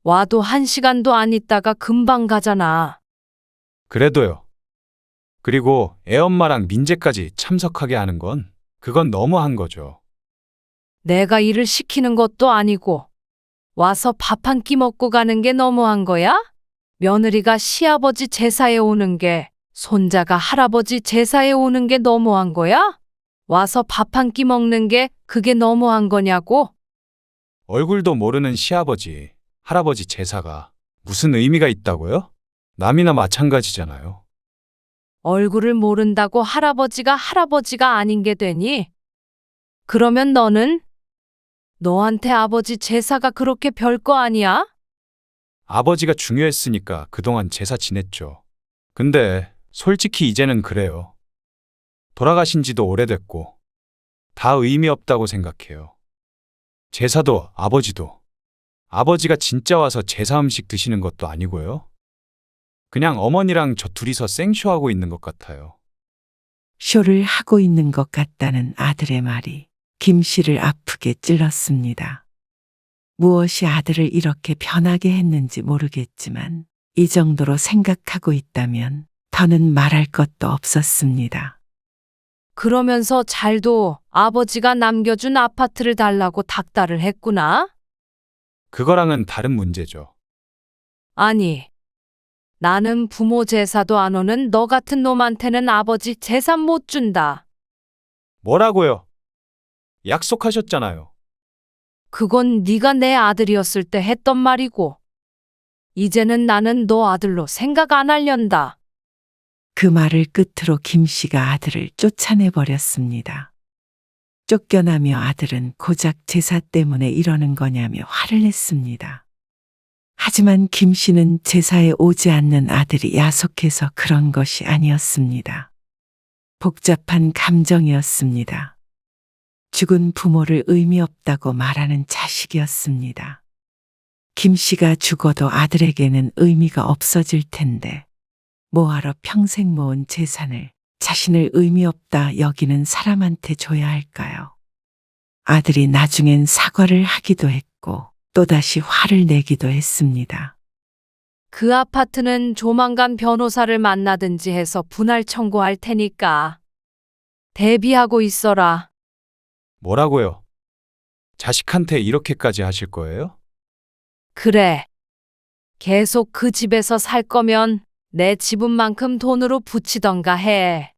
와도 1시간도 안 있다가 금방 가잖아. 그래도요. 그리고 애엄마랑 민재까지 참석하게 하는 건 그건 너무한 거죠. 내가 일을 시키는 것도 아니고 와서 밥 한 끼 먹고 가는 게 너무한 거야? 며느리가 시아버지 제사에 오는 게, 손자가 할아버지 제사에 오는 게 너무한 거야? 와서 밥 한 끼 먹는 게 그게 너무한 거냐고? 얼굴도 모르는 시아버지, 할아버지 제사가 무슨 의미가 있다고요? 남이나 마찬가지잖아요. 얼굴을 모른다고 할아버지가 아닌 게 되니? 그러면 너는? 너한테 아버지 제사가 그렇게 별거 아니야? 아버지가 중요했으니까 그동안 제사 지냈죠. 근데 솔직히 이제는 그래요. 돌아가신 지도 오래됐고 다 의미 없다고 생각해요. 제사도 아버지도. 아버지가 진짜 와서 제사 음식 드시는 것도 아니고요. 그냥 어머니랑 저 둘이서 생쇼하고 있는 것 같아요. 쇼를 하고 있는 것 같다는 아들의 말이 김 씨를 아프게 찔렀습니다. 무엇이 아들을 이렇게 변하게 했는지 모르겠지만 이 정도로 생각하고 있다면 더는 말할 것도 없었습니다. 그러면서 잘도 아버지가 남겨준 아파트를 달라고 닥달을 했구나? 그거랑은 다른 문제죠. 아니, 나는 부모 제사도 안 오는 너 같은 놈한테는 아버지 재산 못 준다. 뭐라고요? 약속하셨잖아요. 그건 네가 내 아들이었을 때 했던 말이고, 이제는 나는 너 아들로 생각 안 할련다. 그 말을 끝으로 김 씨가 아들을 쫓아내 버렸습니다. 쫓겨나며 아들은 고작 제사 때문에 이러는 거냐며 화를 냈습니다. 하지만 김 씨는 제사에 오지 않는 아들이 야속해서 그런 것이 아니었습니다. 복잡한 감정이었습니다. 죽은 부모를 의미 없다고 말하는 자식이었습니다. 김 씨가 죽어도 아들에게는 의미가 없어질 텐데 뭐하러 평생 모은 재산을 자신을 의미 없다 여기는 사람한테 줘야 할까요? 아들이 나중엔 사과를 하기도 했고 또다시 화를 내기도 했습니다. 그 아파트는 조만간 변호사를 만나든지 해서 분할 청구할 테니까 대비하고 있어라. 뭐라고요? 자식한테 이렇게까지 하실 거예요? 그래. 계속 그 집에서 살 거면 내 지분만큼 돈으로 붙이던가 해.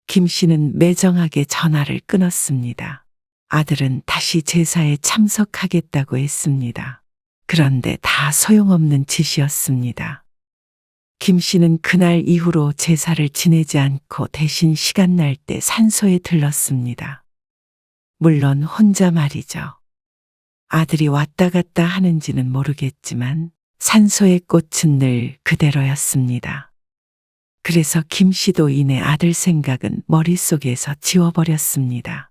김 씨는 매정하게 전화를 끊었습니다. 아들은 다시 제사에 참석하겠다고 했습니다. 그런데 다 소용없는 짓이었습니다. 김 씨는 그날 이후로 제사를 지내지 않고 대신 시간 날 때 산소에 들렀습니다. 물론 혼자 말이죠. 아들이 왔다 갔다 하는지는 모르겠지만 산소의 꽃은 늘 그대로였습니다. 그래서 김 씨도 이내 아들 생각은 머릿속에서 지워버렸습니다.